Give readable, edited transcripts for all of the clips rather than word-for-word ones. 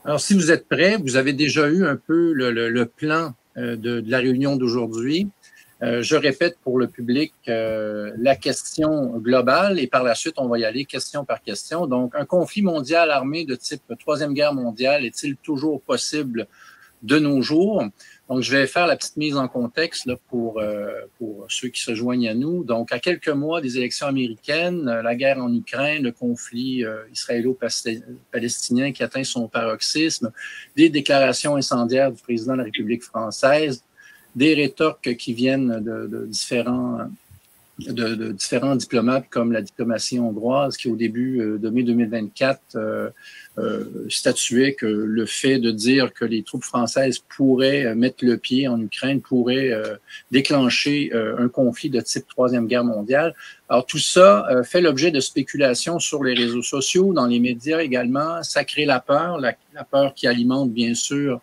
Alors, si vous êtes prêts, vous avez déjà eu un peu le plan de la réunion d'aujourd'hui. Je répète pour le public la question globale et par la suite, on va y aller question par question. Donc, un conflit mondial armé de type Troisième Guerre mondiale est-il toujours possible de nos jours? Donc, je vais faire la petite mise en contexte là, pour ceux qui se joignent à nous. Donc, à quelques mois des élections américaines, la guerre en Ukraine, le conflit israélo-palestinien qui atteint son paroxysme, des déclarations incendiaires du président de la République française, des rétorques qui viennent de différents diplomates comme la diplomatie hongroise qui, au début de mai 2024, statuait que le fait de dire que les troupes françaises pourraient mettre le pied en Ukraine pourrait déclencher un conflit de type Troisième Guerre mondiale. Alors, tout ça fait l'objet de spéculations sur les réseaux sociaux, dans les médias également. Ça crée la peur peur qui alimente, bien sûr,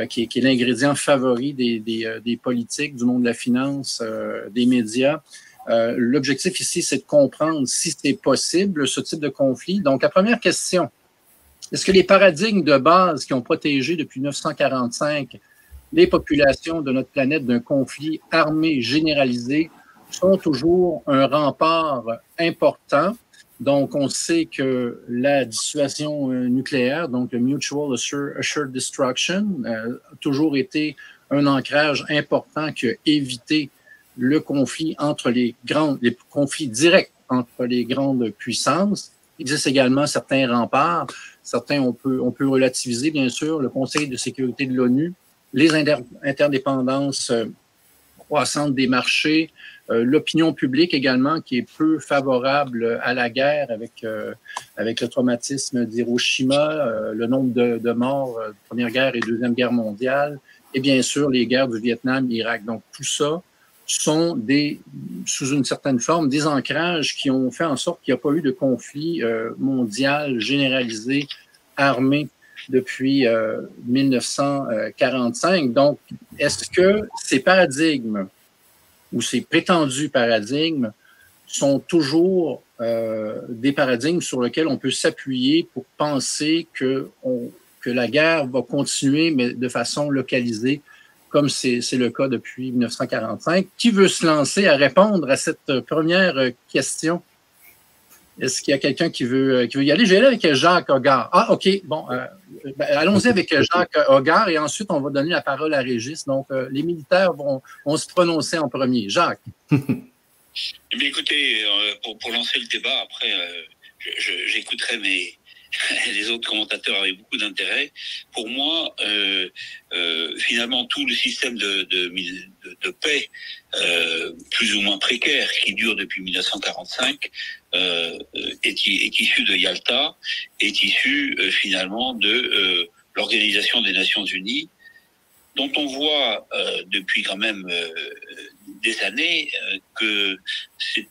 qui est l'ingrédient favori des politiques, du monde de la finance, des médias. L'objectif ici, c'est de comprendre si c'est possible, ce type de conflit. Donc, la première question, est-ce que les paradigmes de base qui ont protégé depuis 1945 les populations de notre planète d'un conflit armé généralisé sont toujours un rempart important? Donc, on sait que la dissuasion nucléaire, donc le Mutual Assured Destruction, a toujours été un ancrage important qui a évité le conflit les conflits directs entre les grandes puissances. Il existe également certains remparts. Certains, on peut relativiser, bien sûr, le Conseil de sécurité de l'ONU, les interdépendances croissante des marchés, l'opinion publique également qui est peu favorable à la guerre avec le traumatisme d'Hiroshima, le nombre de morts de Première Guerre et Deuxième Guerre mondiale, et bien sûr les guerres du Vietnam, Irak. Donc tout ça sont sous une certaine forme, des ancrages qui ont fait en sorte qu'il n'y a pas eu de conflit mondial généralisé, armé depuis 1945. Donc, est-ce que ces paradigmes ou ces prétendus paradigmes sont toujours des paradigmes sur lesquels on peut s'appuyer pour penser que la guerre va continuer, mais de façon localisée, comme c'est le cas depuis 1945? Qui veut se lancer à répondre à cette première question? Est-ce qu'il y a quelqu'un qui veut y aller? Je vais aller avec Jacques Hoggard. Ah, OK. Bon, allons-y avec Jacques Hoggard et ensuite, on va donner la parole à Régis. Donc, les militaires vont se prononcer en premier. Jacques. Eh bien, écoutez, pour lancer le débat, après, j'écouterai les autres commentateurs avec beaucoup d'intérêt. Pour moi, finalement, tout le système de paix, plus ou moins précaire, qui dure depuis 1945, est issu de Yalta, est issu finalement de l'Organisation des Nations Unies, dont on voit depuis quand même des années que c'est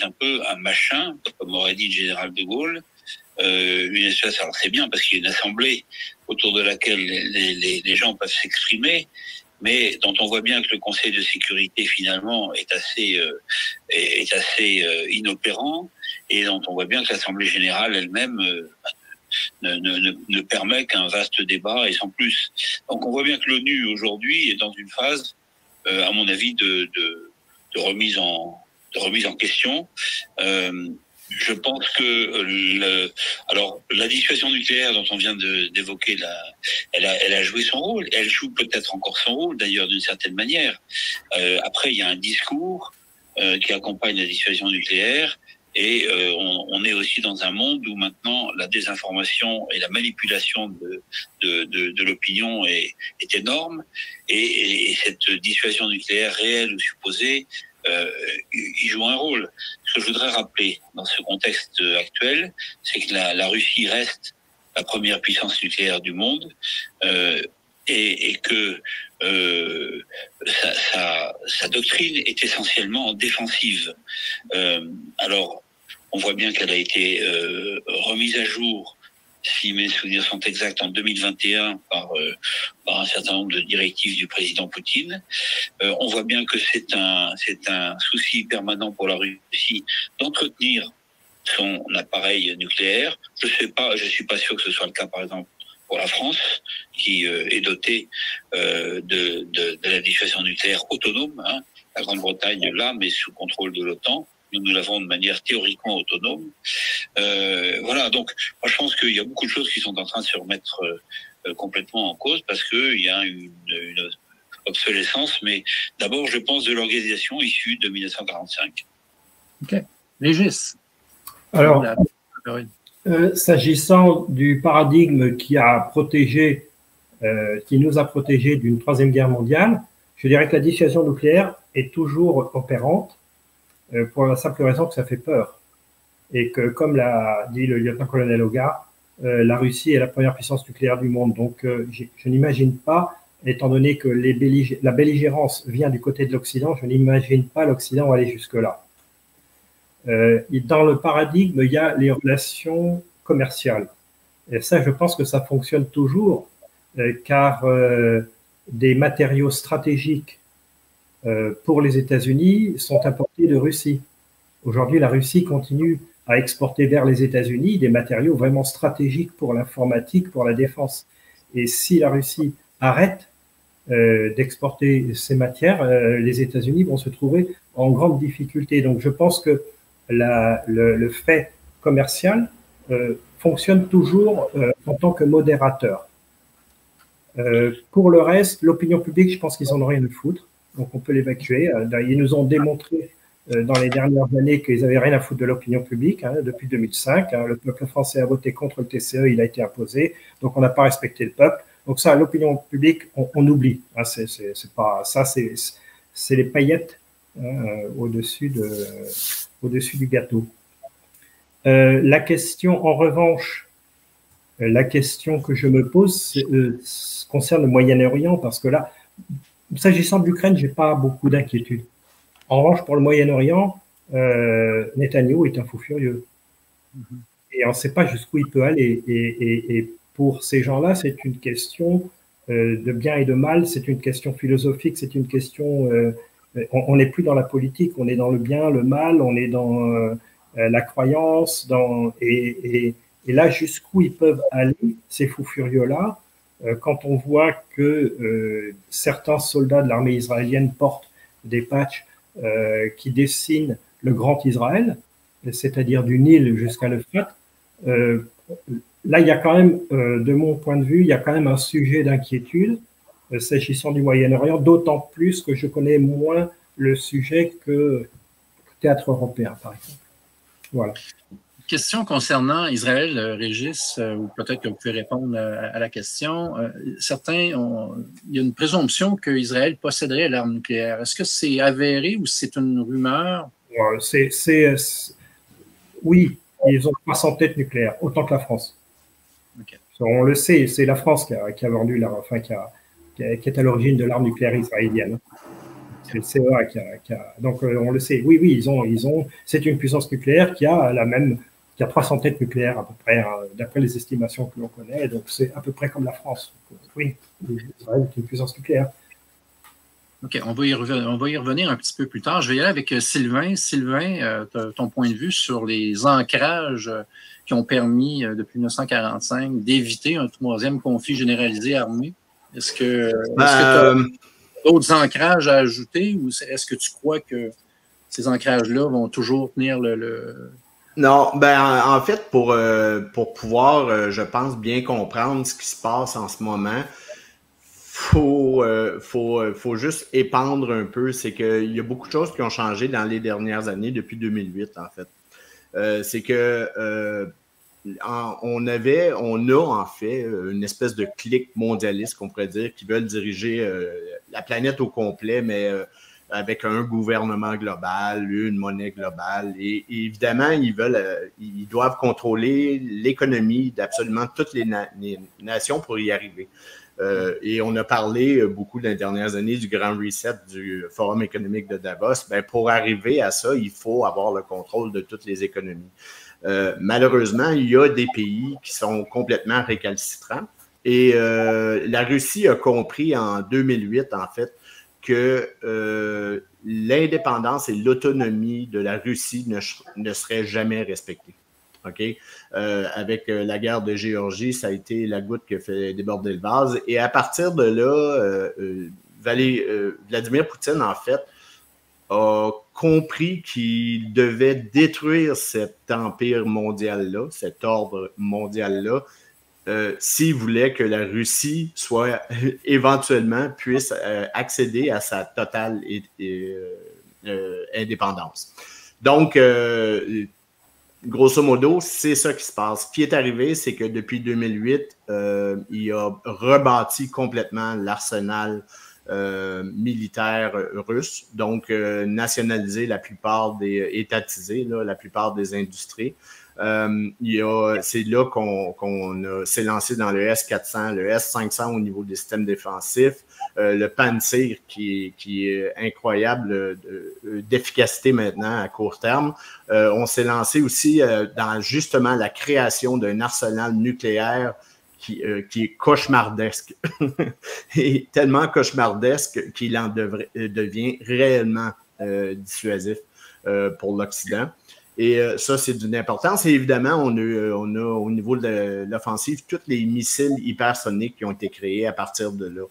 un peu un machin, comme aurait dit le général de Gaulle, une espèce, alors c'est bien parce qu'il y a une assemblée autour de laquelle les gens peuvent s'exprimer, mais dont on voit bien que le Conseil de sécurité finalement est assez inopérant, et dont on voit bien que l'Assemblée générale elle-même ne permet qu'un vaste débat et sans plus. Donc on voit bien que l'ONU aujourd'hui est dans une phase, à mon avis, de remise en question. Je pense que alors la dissuasion nucléaire dont on vient d'évoquer elle a joué son rôle. Elle joue peut-être encore son rôle d'ailleurs d'une certaine manière. Après il y a un discours qui accompagne la dissuasion nucléaire. Et on est aussi dans un monde où maintenant la désinformation et la manipulation de l'opinion est énorme. Et cette dissuasion nucléaire réelle ou supposée, il joue un rôle. Ce que je voudrais rappeler dans ce contexte actuel, c'est que la Russie reste la première puissance nucléaire du monde et que sa doctrine est essentiellement défensive. Alors, on voit bien qu'elle a été remise à jour, si mes souvenirs sont exacts, en 2021 par un certain nombre de directives du président Poutine. On voit bien que c'est un souci permanent pour la Russie d'entretenir son appareil nucléaire. Je suis pas sûr que ce soit le cas, par exemple, pour la France, qui est dotée de la dissuasion nucléaire autonome. Hein. La Grande-Bretagne l'a, mais sous contrôle de l'OTAN. Nous l'avons de manière théoriquement autonome. Voilà, donc moi je pense qu'il y a beaucoup de choses qui sont en train de se remettre complètement en cause parce qu'il y a une obsolescence, mais d'abord je pense de l'organisation issue de 1945. OK. Régis. Alors, s'agissant du paradigme qui nous a protégés d'une troisième guerre mondiale, je dirais que la dissuasion nucléaire est toujours opérante pour la simple raison que ça fait peur. Et que, comme l'a dit le lieutenant-colonel Hogar, la Russie est la première puissance nucléaire du monde. Donc, je n'imagine pas, étant donné que la belligérance vient du côté de l'Occident, je n'imagine pas l'Occident aller jusque-là. Dans le paradigme, il y a les relations commerciales. Et ça, je pense que ça fonctionne toujours, car des matériaux stratégiques pour les États-Unis sont importés de Russie. Aujourd'hui, la Russie continue à exporter vers les États-Unis des matériaux vraiment stratégiques pour l'informatique, pour la défense. Et si la Russie arrête d'exporter ces matières, les États-Unis vont se trouver en grande difficulté. Donc, je pense que le fait commercial fonctionne toujours en tant que modérateur. Pour le reste, l'opinion publique, je pense qu'ils en ont rien à foutre, donc on peut l'évacuer. Ils nous ont démontré dans les dernières années qu'ils n'avaient rien à foutre de l'opinion publique, depuis 2005. Le peuple français a voté contre le TCE, il a été imposé, donc on n'a pas respecté le peuple. Donc ça, l'opinion publique, on oublie. C'est pas ça, c'est les paillettes au-dessus du gâteau. La question, en revanche, la question que je me pose concerne le Moyen-Orient, parce que là, s'agissant de l'Ukraine, j'ai pas beaucoup d'inquiétude. En revanche, pour le Moyen-Orient, Netanyahou est un fou furieux. Et on ne sait pas jusqu'où il peut aller. Et pour ces gens-là, c'est une question de bien et de mal, c'est une question philosophique, c'est une question... on n'est plus dans la politique, on est dans le bien, le mal, on est dans la croyance, et là, jusqu'où ils peuvent aller, ces fous furieux-là, quand on voit que certains soldats de l'armée israélienne portent des patchs qui dessinent le Grand Israël, c'est-à-dire du Nil jusqu'à l'Euphrate, là, il y a quand même, de mon point de vue, il y a quand même un sujet d'inquiétude s'agissant du Moyen-Orient, d'autant plus que je connais moins le sujet que le théâtre européen, par exemple. Voilà. Question concernant Israël, Régis, ou peut-être que vous pouvez répondre à la question. Il y a une présomption qu'Israël posséderait l'arme nucléaire. Est-ce que c'est avéré ou c'est une rumeur? Oui, ils ont 300 têtes nucléaires, autant que la France. Okay. On le sait, c'est la France qui a vendu, qui est à l'origine de l'arme nucléaire israélienne. C'est le CEA qui a. Donc, on le sait. Oui, ils ont. C'est une puissance nucléaire qui a 300 têtes nucléaires à peu près, d'après les estimations que l'on connaît. Donc, c'est à peu près comme la France. Donc, oui, Israël est une puissance nucléaire. OK, on va y revenir un petit peu plus tard. Je vais y aller avec Sylvain. Sylvain, ton point de vue sur les ancrages qui ont permis, depuis 1945, d'éviter un troisième conflit généralisé armé. Est-ce que tu as d'autres ancrages à ajouter ou est-ce que tu crois que ces ancrages-là vont toujours tenir le... Non, en fait, pour pouvoir, je pense, bien comprendre ce qui se passe en ce moment, faut juste épandre un peu. C'est qu'il y a beaucoup de choses qui ont changé dans les dernières années, depuis 2008, en fait. C'est que on a en fait une espèce de clique mondialiste, qu'on pourrait dire, qui veulent diriger la planète au complet, mais avec un gouvernement global, une monnaie globale. Et évidemment, ils doivent contrôler l'économie d'absolument toutes les nations pour y arriver. Et on a parlé beaucoup dans les dernières années du grand reset du Forum économique de Davos. Pour arriver à ça, il faut avoir le contrôle de toutes les économies. Malheureusement, il y a des pays qui sont complètement récalcitrants. Et la Russie a compris en 2008, en fait, que l'indépendance et l'autonomie de la Russie ne seraient jamais respectées. OK? Avec la guerre de Géorgie, ça a été la goutte qui a fait déborder le vase. Et à partir de là, Vladimir Poutine, en fait, a compris qu'il devait détruire cet empire mondial-là, cet ordre mondial-là, s'il voulait que la Russie soit éventuellement puisse accéder à sa totale indépendance. Donc, grosso modo, c'est ça qui se passe. Ce qui est arrivé, c'est que depuis 2008, il a rebâti complètement l'arsenal militaire russe, donc nationalisé la plupart étatisé la plupart des industries. C'est là qu'on s'est lancé dans le S-400, le S-500 au niveau des systèmes défensifs, le Pantsir qui est incroyable d'efficacité maintenant à court terme. On s'est lancé aussi dans justement la création d'un arsenal nucléaire qui est cauchemardesque. Et tellement cauchemardesque qu'il en devient réellement dissuasif pour l'Occident. Et ça, c'est d'une importance. Et évidemment, on a au niveau de l'offensive tous les missiles hypersoniques qui ont été créés à partir de là.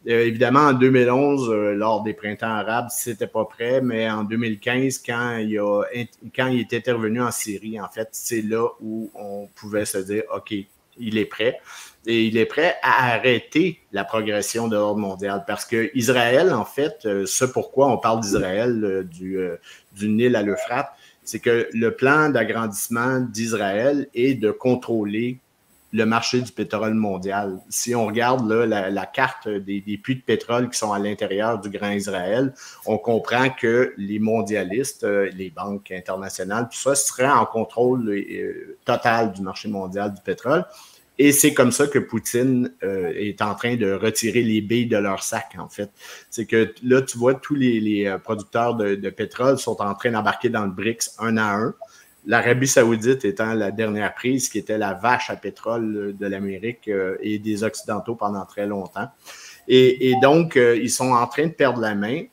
Évidemment, en 2011, lors des printemps arabes, c'était pas prêt, mais en 2015, quand il est intervenu en Syrie, en fait, c'est là où on pouvait se dire, OK, il est prêt. Et il est prêt à arrêter la progression de l'ordre mondial. Parce que Israël, en fait, ce pourquoi on parle d'Israël, du Nil à l'Euphrate, c'est que le plan d'agrandissement d'Israël est de contrôler le marché du pétrole mondial. Si on regarde là, la carte des puits de pétrole qui sont à l'intérieur du Grand Israël, on comprend que les mondialistes, les banques internationales, tout ça serait en contrôle total du marché mondial du pétrole. Et c'est comme ça que Poutine est en train de retirer les billes de leur sac, en fait. C'est que là, tu vois, tous les producteurs de pétrole sont en train d'embarquer dans le BRICS un à un. L'Arabie saoudite étant la dernière prise, qui était la vache à pétrole de l'Amérique et des Occidentaux pendant très longtemps. Et donc, ils sont en train de perdre la main.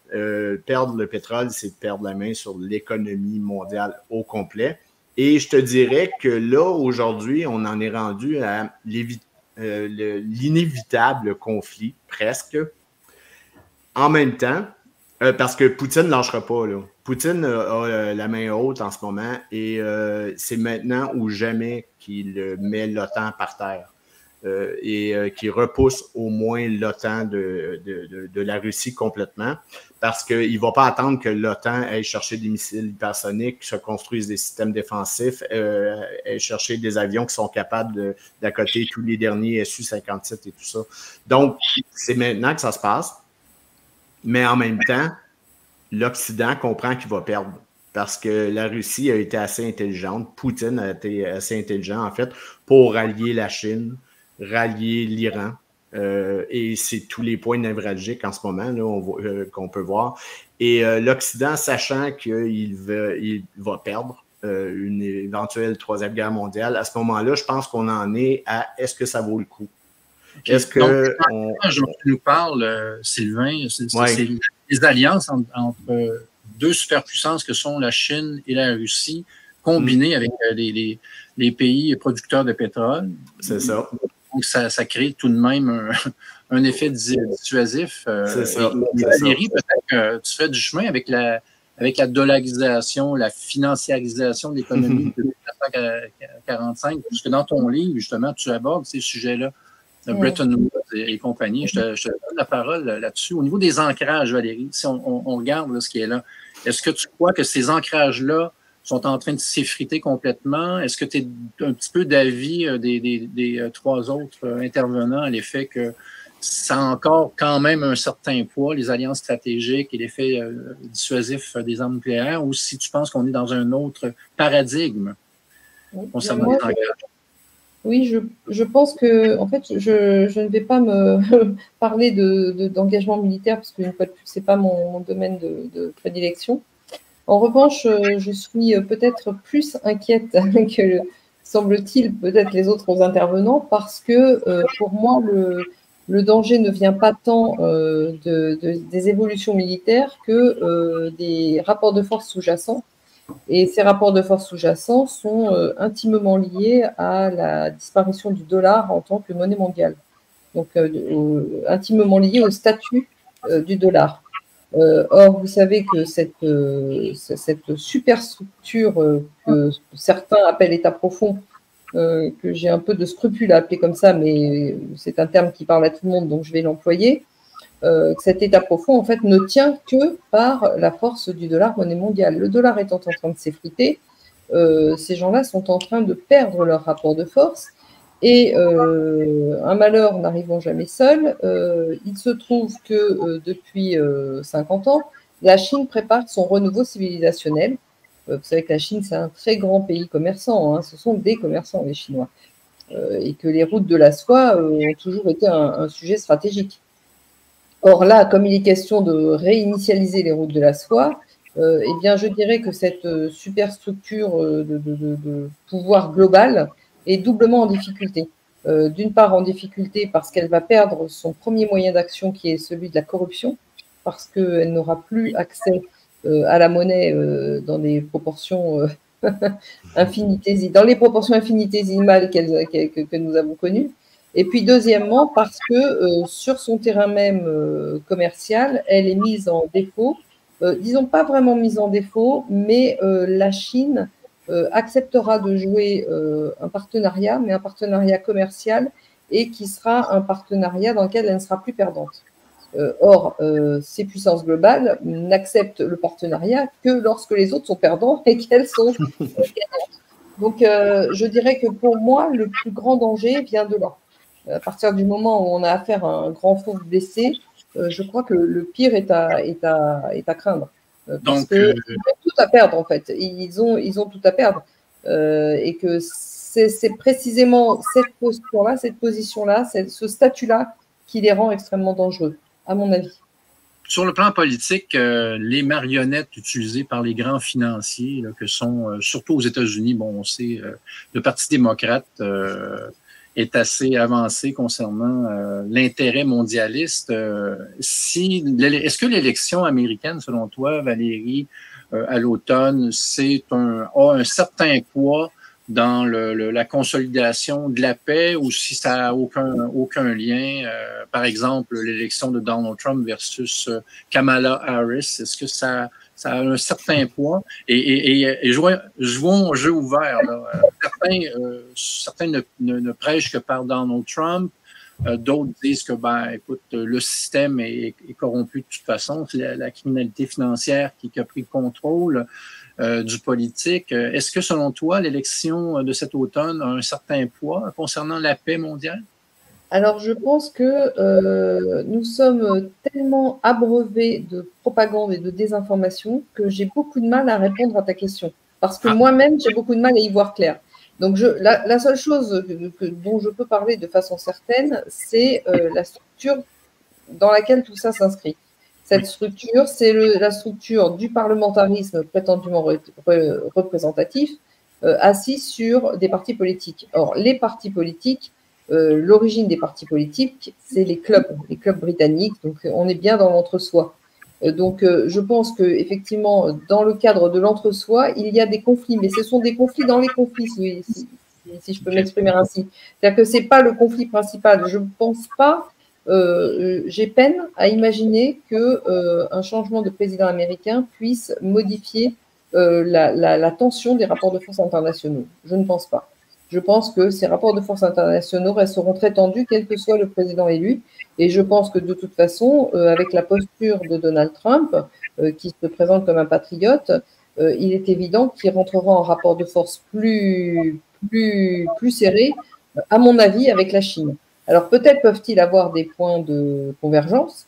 Perdre le pétrole, c'est de perdre la main sur l'économie mondiale au complet. Et je te dirais que là, aujourd'hui, on en est rendu à l'inévitable conflit, presque. En même temps, parce que Poutine ne lâchera pas, là. Poutine a la main haute en ce moment et c'est maintenant ou jamais qu'il met l'OTAN par terre et qu'il repousse au moins l'OTAN de la Russie complètement. Parce qu'il ne va pas attendre que l'OTAN aille chercher des missiles hypersoniques, se construise des systèmes défensifs, aille chercher des avions qui sont capables d'accoter tous les derniers Su-57 et tout ça. Donc, c'est maintenant que ça se passe. Mais en même temps, l'Occident comprend qu'il va perdre. Parce que la Russie a été assez intelligente, Poutine a été assez intelligent, en fait, pour rallier la Chine, rallier l'Iran. Et c'est tous les points névralgiques en ce moment là, qu'on peut voir. Et l'Occident, sachant qu'il va perdre une éventuelle troisième guerre mondiale, à ce moment-là, je pense qu'on en est à est-ce que ça vaut le coup? Okay. Est-ce que tu nous parles, Sylvain, c'est les alliances entre deux superpuissances que sont la Chine et la Russie, combinées avec les pays producteurs de pétrole. C'est ça. Donc, ça crée tout de même un effet dissuasif. C'est ça. Valérie, peut-être que tu fais du chemin avec la dollarisation, la financiarisation de l'économie de 1945, puisque dans ton livre, justement, tu abordes ces sujets-là, Bretton Woods et compagnie. Je te donne la parole là-dessus. Au niveau des ancrages, Valérie, si on regarde là, ce qui est là, est-ce que tu crois que ces ancrages-là sont en train de s'effriter complètement? Est-ce que tu es un petit peu d'avis des trois autres intervenants à l'effet que ça a encore quand même un certain poids, les alliances stratégiques et l'effet dissuasif des armes nucléaires, ou si tu penses qu'on est dans un autre paradigme concernant les ancrages? Oui, je pense que, en fait, je ne vais pas me parler d'engagement militaire parce que, une fois de plus, c'est pas mon domaine de prédilection. En revanche, je suis peut-être plus inquiète que, semble-t-il, peut-être les autres intervenants parce que, pour moi, le danger ne vient pas tant des évolutions militaires que des rapports de force sous-jacents Et ces rapports de force sous-jacents sont intimement liés à la disparition du dollar en tant que monnaie mondiale. Donc, intimement liés au statut du dollar. Or, vous savez que cette superstructure que certains appellent État profond, que j'ai un peu de scrupule à appeler comme ça, mais c'est un terme qui parle à tout le monde, donc je vais l'employer, cet État profond, en fait, ne tient que par la force du dollar monnaie mondiale. Le dollar étant en train de s'effriter, ces gens-là sont en train de perdre leur rapport de force. Et un malheur n'arrivant jamais seul, il se trouve que depuis 50 ans, la Chine prépare son renouveau civilisationnel. Vous savez que la Chine, c'est un très grand pays commerçant, hein, ce sont des commerçants, les Chinois, et que les routes de la soie ont toujours été un sujet stratégique. Or là, comme il est question de réinitialiser les routes de la soie, eh bien, je dirais que cette superstructure de pouvoir global est doublement en difficulté. D'une part en difficulté parce qu'elle va perdre son premier moyen d'action qui est celui de la corruption, parce qu'elle n'aura plus accès à la monnaie dans des proportions infinitésimales que nous avons connues. Et puis deuxièmement parce que sur son terrain même commercial, elle est mise en défaut. Disons pas vraiment mise en défaut, mais la Chine acceptera de jouer un partenariat, mais un partenariat commercial et qui sera un partenariat dans lequel elle ne sera plus perdante. Or, ces puissances globales n'acceptent le partenariat que lorsque les autres sont perdants et qu'elles sont gagnantes. Donc, je dirais que pour moi, le plus grand danger vient de là. À partir du moment où on a affaire à un grand fauve blessé, je crois que le pire est à craindre. Parce qu'ils ont tout à perdre, en fait. Ils ont tout à perdre. Et que c'est précisément cette posture-là, cette position-là, ce statut-là qui les rend extrêmement dangereux, à mon avis. Sur le plan politique, les marionnettes utilisées par les grands financiers, là, que sont, surtout aux États-Unis, bon, on sait, le Parti démocrate est assez avancé concernant l'intérêt mondialiste. Est-ce que l'élection américaine, selon toi, Valérie, à l'automne, a un certain poids dans la consolidation de la paix ou si ça n'a aucun lien? Par exemple, l'élection de Donald Trump versus Kamala Harris, est-ce que ça a un certain poids? Et jouons au jeu ouvert. Là. Certains ne prêchent que par Donald Trump. D'autres disent que, écoute, le système est corrompu de toute façon. C'est la criminalité financière qui a pris le contrôle du politique. Est-ce que, selon toi, l'élection de cet automne a un certain poids concernant la paix mondiale? Alors, je pense que nous sommes tellement abreuvés de propagande et de désinformation que j'ai beaucoup de mal à répondre à ta question. Parce que moi-même, j'ai beaucoup de mal à y voir clair. Donc, la seule chose dont je peux parler de façon certaine, c'est la structure dans laquelle tout ça s'inscrit. Cette structure, c'est la structure du parlementarisme prétendument représentatif, assis sur des partis politiques. Or, les partis politiques, l'origine des partis politiques, c'est les clubs britanniques. Donc, on est bien dans l'entre-soi. Donc, je pense qu'effectivement, dans le cadre de l'entre-soi, il y a des conflits, mais ce sont des conflits dans les conflits, si je peux m'exprimer ainsi. C'est-à-dire que ce n'est pas le conflit principal. Je ne pense pas, j'ai peine à imaginer qu'un changement de président américain puisse modifier la tension des rapports de force internationaux. Je ne pense pas. Je pense que ces rapports de force internationaux resteront très tendus, quel que soit le président élu. Et je pense que de toute façon, avec la posture de Donald Trump, qui se présente comme un patriote, il est évident qu'il rentrera en rapport de force plus serré, à mon avis, avec la Chine. Alors peut-être peuvent-ils avoir des points de convergence,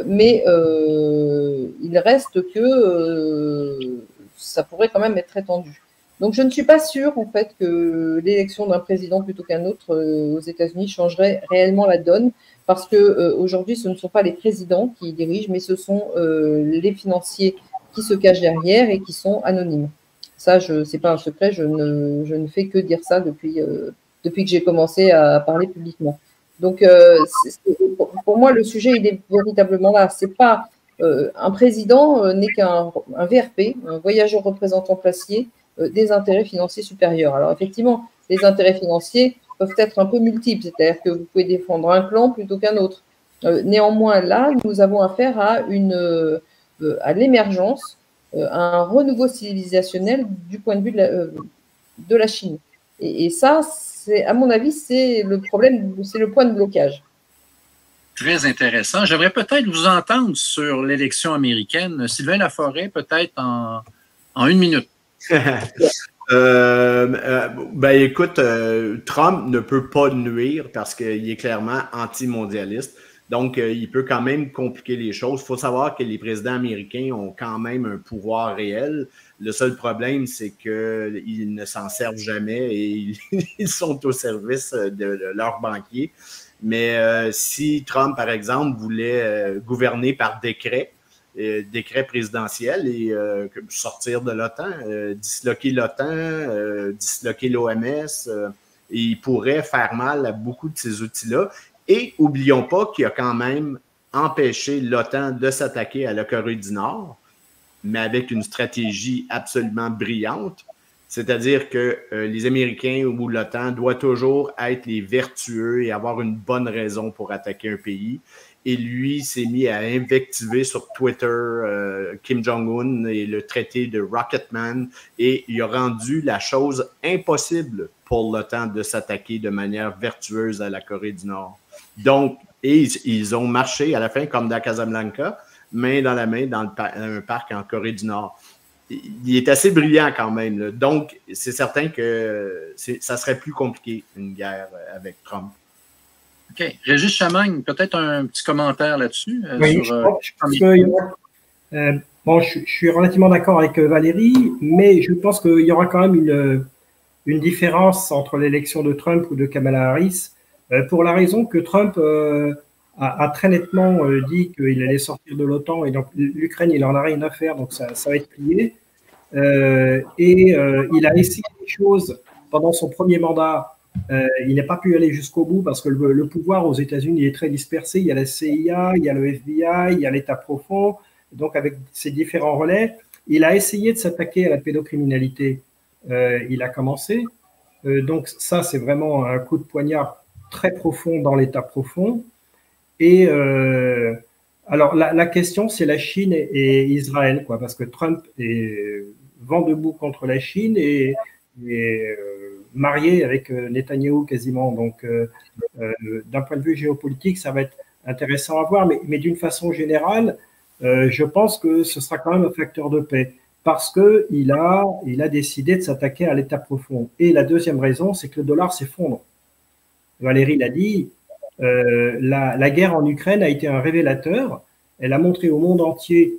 mais il reste que ça pourrait quand même être très tendu. Donc, je ne suis pas sûre, en fait, que l'élection d'un président plutôt qu'un autre aux États-Unis changerait réellement la donne, parce que aujourd'hui, ce ne sont pas les présidents qui dirigent, mais ce sont les financiers qui se cachent derrière et qui sont anonymes. Ça, c'est pas un secret, je ne fais que dire ça depuis que j'ai commencé à parler publiquement. Donc, pour moi, le sujet, il est véritablement là. C'est pas un président n'est qu'un VRP, un voyageur représentant placier des intérêts financiers supérieurs. Alors effectivement, les intérêts financiers peuvent être un peu multiples, c'est-à-dire que vous pouvez défendre un clan plutôt qu'un autre. Néanmoins, là, nous avons affaire à l'émergence, à un renouveau civilisationnel du point de vue de la Chine. Et ça, à mon avis, c'est le problème, c'est le point de blocage. Très intéressant. J'aimerais peut-être vous entendre sur l'élection américaine. Sylvain Laforêt, peut-être en 1 minute. Écoute, Trump ne peut pas nuire parce qu'il est clairement anti-mondialiste. Donc, il peut quand même compliquer les choses. Il faut savoir que les présidents américains ont quand même un pouvoir réel. Le seul problème, c'est qu'ils ne s'en servent jamais et ils sont au service de leurs banquiers. Mais si Trump, par exemple, voulait gouverner par décret présidentiel et sortir de l'OTAN, disloquer l'OTAN, disloquer l'OMS, il pourrait faire mal à beaucoup de ces outils-là. Et n'oublions pas qu'il a quand même empêché l'OTAN de s'attaquer à la Corée du Nord, mais avec une stratégie absolument brillante. C'est-à-dire que les Américains ou l'OTAN doivent toujours être les vertueux et avoir une bonne raison pour attaquer un pays. Et lui s'est mis à invectiver sur Twitter Kim Jong-un et le traité de Rocketman. Et il a rendu la chose impossible pour l'OTAN de s'attaquer de manière vertueuse à la Corée du Nord. Donc, ils ont marché à la fin, comme dans Casablanca, main dans la main dans un parc en Corée du Nord. Il est assez brillant quand même, là. Donc, c'est certain que ça serait plus compliqué, une guerre avec Trump. OK. Régis Chamagne, peut-être un petit commentaire là-dessus? Oui, je suis relativement d'accord avec Valérie, mais je pense qu'il y aura quand même une différence entre l'élection de Trump ou de Kamala Harris, pour la raison que Trump a très nettement dit qu'il allait sortir de l'OTAN et donc l'Ukraine, il en a rien à faire, donc ça va être plié. Il a essayé des choses pendant son premier mandat. Il n'a pas pu aller jusqu'au bout parce que le pouvoir aux États-Unis est très dispersé. Il y a la CIA, il y a le FBI, il y a l'État profond. Donc, avec ces différents relais, il a essayé de s'attaquer à la pédocriminalité. Il a commencé. Donc, ça, c'est vraiment un coup de poignard très profond dans l'État profond. Et alors, la question, c'est la Chine et Israël, quoi, parce que Trump est vent debout contre la Chine et marié avec Netanyahou quasiment. Donc, d'un point de vue géopolitique, ça va être intéressant à voir, mais d'une façon générale, je pense que ce sera quand même un facteur de paix parce qu'il a décidé de s'attaquer à l'État profond. Et la deuxième raison, c'est que le dollar s'effondre. Valérie l'a dit, la guerre en Ukraine a été un révélateur. Elle a montré au monde entier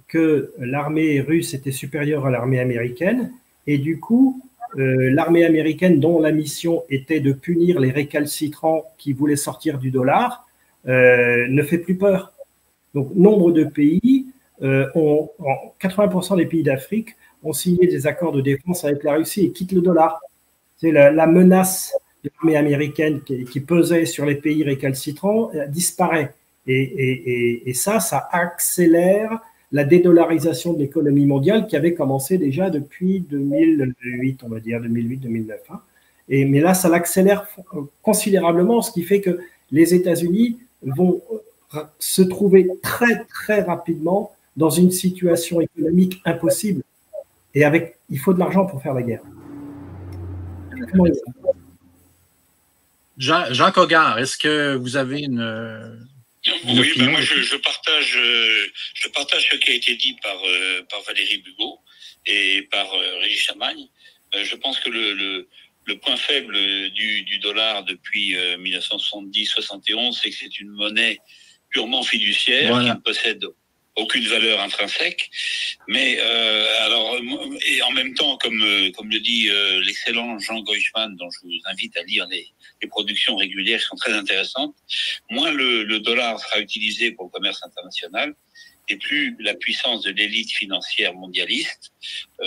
que l'armée russe était supérieure à l'armée américaine. Et du coup, l'armée américaine, dont la mission était de punir les récalcitrants qui voulaient sortir du dollar, ne fait plus peur. Donc, nombre de pays, 80% des pays d'Afrique ont signé des accords de défense avec la Russie et quittent le dollar. C'est la menace de l'armée américaine qui pesait sur les pays récalcitrants disparaît. Et ça accélère la dédollarisation de l'économie mondiale qui avait commencé déjà depuis 2008, on va dire 2008-2009. Hein. Mais là, ça l'accélère considérablement, ce qui fait que les États-Unis vont se trouver très, très rapidement dans une situation économique impossible. Et il faut de l'argent pour faire la guerre. Jacques Hoggard, est-ce que vous avez une opinion? Moi je partage ce qui a été dit par Valérie Bugeaud et par Régis Chamagne. Je pense que le point faible du dollar depuis 1970-71, c'est que c'est une monnaie purement fiduciaire, voilà, qui ne possède aucune valeur intrinsèque. Mais et en même temps, comme le dit l'excellent Jean Goichman, dont je vous invite à lire les productions régulières qui sont très intéressantes, moins le dollar sera utilisé pour le commerce international, et plus la puissance de l'élite financière mondialiste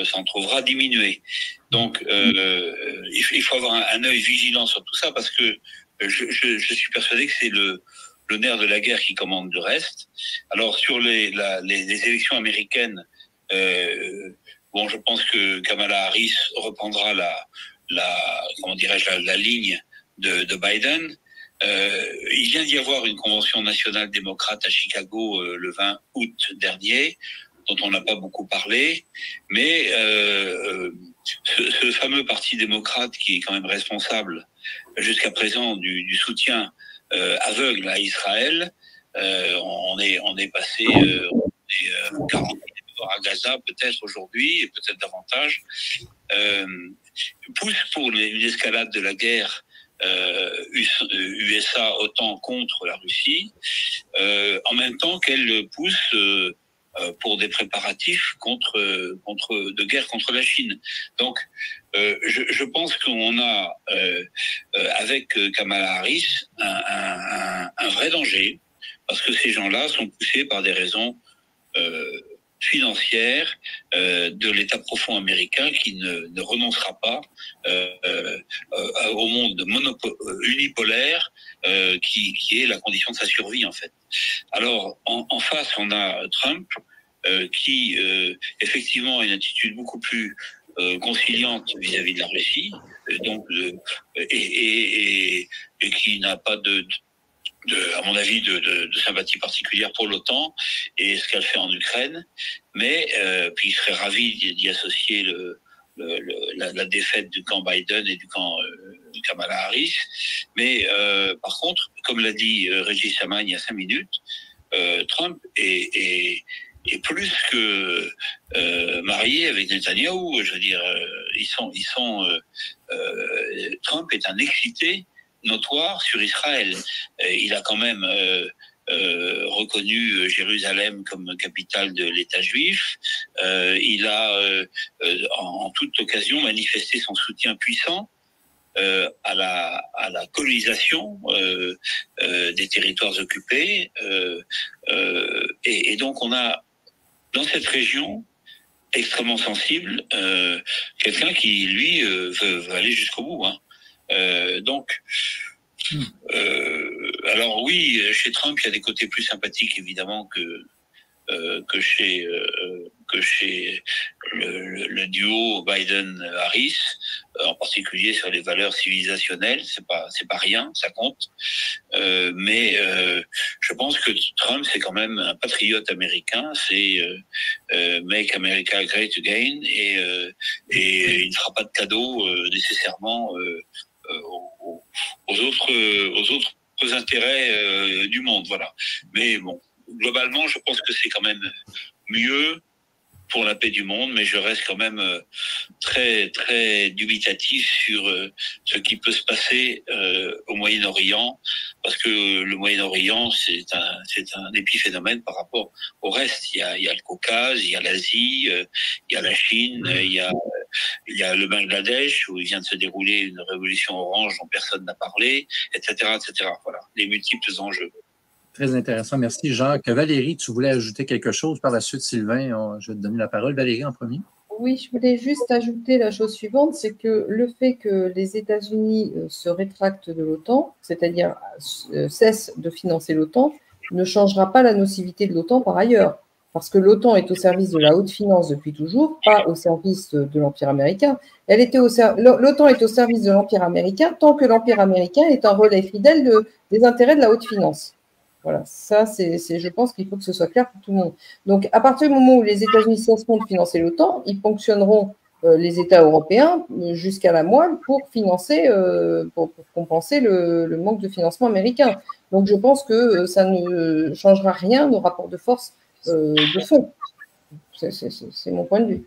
s'en trouvera diminuée. Donc, il faut avoir un œil vigilant sur tout ça, parce que je suis persuadé que c'est le nerf de la guerre qui commande le reste. Alors sur les élections américaines, bon, je pense que Kamala Harris reprendra la ligne de Biden. Il vient d'y avoir une convention nationale démocrate à Chicago le 20 août dernier, dont on n'a pas beaucoup parlé, mais ce fameux parti démocrate qui est quand même responsable jusqu'à présent du soutien aveugle à Israël, on est passé 40 morts à Gaza peut-être aujourd'hui et peut-être davantage, pousse pour une escalade de la guerre USA-OTAN contre la Russie, en même temps qu'elle pousse pour des préparatifs de guerre contre la Chine. Donc, je pense qu'on a, avec Kamala Harris, un vrai danger, parce que ces gens-là sont poussés par des raisons financière de l'État profond américain qui ne renoncera pas au monde unipolaire qui est la condition de sa survie en fait. Alors en face on a Trump qui effectivement a une attitude beaucoup plus conciliante vis-à-vis de la Russie, donc et qui n'a pas à mon avis, de sympathie particulière pour l'OTAN et ce qu'elle fait en Ukraine, mais puis il serait ravi d'y associer la défaite du camp Biden et du camp de Kamala Harris. Mais par contre, comme l'a dit Régis Samagne il y a 5 minutes, Trump est plus que marié avec Netanyahou. Je veux dire, Trump est un excité notoire sur Israël. Il a quand même reconnu Jérusalem comme capitale de l'État juif. Il a en toute occasion manifesté son soutien puissant à la colonisation des territoires occupés. Et donc on a dans cette région extrêmement sensible quelqu'un qui lui veut aller jusqu'au bout, hein. Donc, alors oui, chez Trump, il y a des côtés plus sympathiques évidemment que chez le duo Biden-Harris, en particulier sur les valeurs civilisationnelles. C'est pas rien, ça compte. Mais je pense que Trump, c'est quand même un patriote américain. C'est Make America Great Again, et il ne fera pas de cadeau nécessairement aux autres intérêts du monde, voilà. Mais bon, globalement, je pense que c'est quand même mieux pour la paix du monde, mais je reste quand même très très dubitatif sur ce qui peut se passer au Moyen-Orient, parce que le Moyen-Orient c'est un épiphénomène par rapport au reste. Il y a le Caucase, il y a l'Asie, il y a la Chine, il y a le Bangladesh où il vient de se dérouler une révolution orange dont personne n'a parlé, etc., etc. Voilà, les multiples enjeux. Très intéressant. Merci, Jacques. Valérie, tu voulais ajouter quelque chose par la suite, Sylvain? Je vais te donner la parole. Valérie, en premier. Oui, je voulais juste ajouter la chose suivante, c'est que le fait que les États-Unis se rétractent de l'OTAN, c'est-à-dire cessent de financer l'OTAN, ne changera pas la nocivité de l'OTAN par ailleurs. Parce que l'OTAN est au service de la haute finance depuis toujours, pas au service de l'Empire américain. L'OTAN est au service de l'Empire américain tant que l'Empire américain est un relais fidèle des intérêts de la haute finance. Voilà, ça, je pense qu'il faut que ce soit clair pour tout le monde. Donc, à partir du moment où les États-Unis cesseront de financer l'OTAN, ils ponctionneront les États européens jusqu'à la moelle pour financer, pour compenser le manque de financement américain. Donc, je pense que ça ne changera rien au rapport de force de fond. C'est mon point de vue.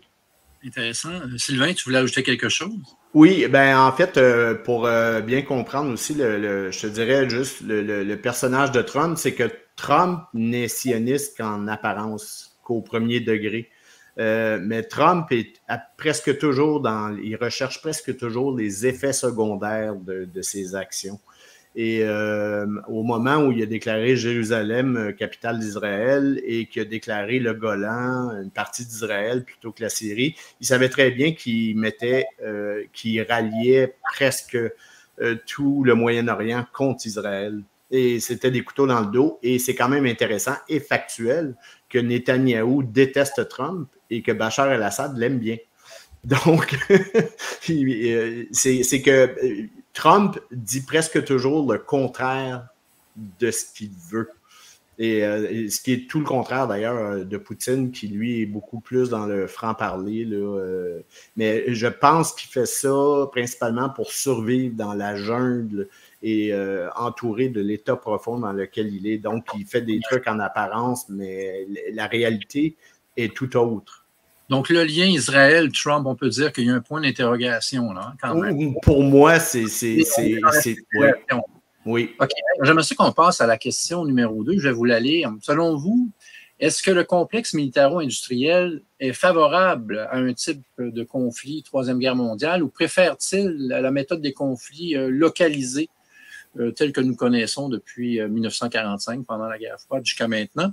Intéressant. Sylvain, tu voulais ajouter quelque chose? Oui, ben en fait, pour bien comprendre aussi, je te dirais juste le personnage de Trump, c'est que Trump n'est sioniste qu'en apparence, qu'au premier degré. Mais Trump est presque toujours il recherche presque toujours les effets secondaires de ses actions. Et au moment où il a déclaré Jérusalem capitale d'Israël et qu'il a déclaré le Golan une partie d'Israël plutôt que la Syrie, il savait très bien qu'il ralliait presque tout le Moyen-Orient contre Israël. Et c'était des couteaux dans le dos. Et c'est quand même intéressant et factuel que Netanyahou déteste Trump et que Bachar el-Assad l'aime bien. Donc, c'est que Trump dit presque toujours le contraire de ce qu'il veut. Et ce qui est tout le contraire d'ailleurs de Poutine, qui lui est beaucoup plus dans le franc-parler. Mais je pense qu'il fait ça principalement pour survivre dans la jungle et entouré de l'état profond dans lequel il est. Donc, il fait des trucs en apparence, mais la réalité est tout autre. Donc, le lien Israël-Trump, on peut dire qu'il y a un point d'interrogation, là, quand même. Pour moi, c'est oui. Oui. OK. J'aimerais ça qu'on passe à la question numéro 2. Je vais vous la lire. Selon vous, est-ce que le complexe militaro-industriel est favorable à un type de conflit, Troisième Guerre mondiale, ou préfère-t-il la méthode des conflits localisés tels que nous connaissons depuis 1945, pendant la guerre froide jusqu'à maintenant?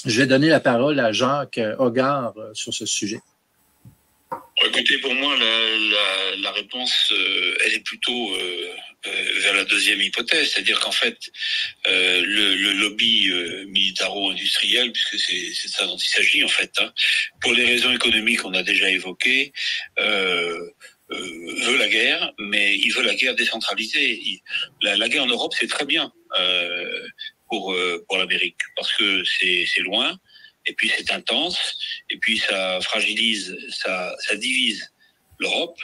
Je vais donner la parole à Jacques Hoggard sur ce sujet. Écoutez, pour moi, la réponse, elle est plutôt vers la deuxième hypothèse, c'est-à-dire qu'en fait, le lobby militaro-industriel, puisque c'est ça dont il s'agit en fait, hein, pour les raisons économiques qu'on a déjà évoquées, veut la guerre, mais il veut la guerre décentralisée. La guerre en Europe, c'est très bien pour l'Amérique, parce que c'est loin, et puis c'est intense, et puis ça fragilise, ça divise l'Europe.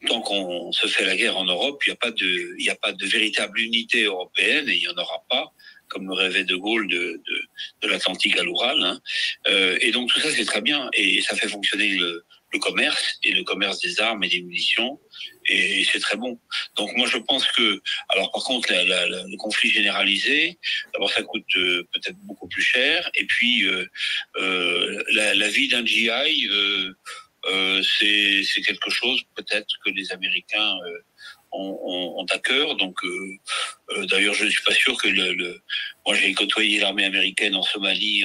Tant qu'on se fait la guerre en Europe, il n'y a pas de véritable unité européenne, et il n'y en aura pas, comme le rêvait De Gaulle de l'Atlantique à l'Oural. Hein. Et donc tout ça, c'est très bien, et ça fait fonctionner le commerce, et le commerce des armes et des munitions, et c'est très bon. Donc moi je pense que, alors par contre le conflit généralisé, d'abord ça coûte peut-être beaucoup plus cher, et puis la vie d'un GI, c'est quelque chose peut-être que les Américains ont à cœur. Donc d'ailleurs je ne suis pas sûr que moi j'ai côtoyé l'armée américaine en Somalie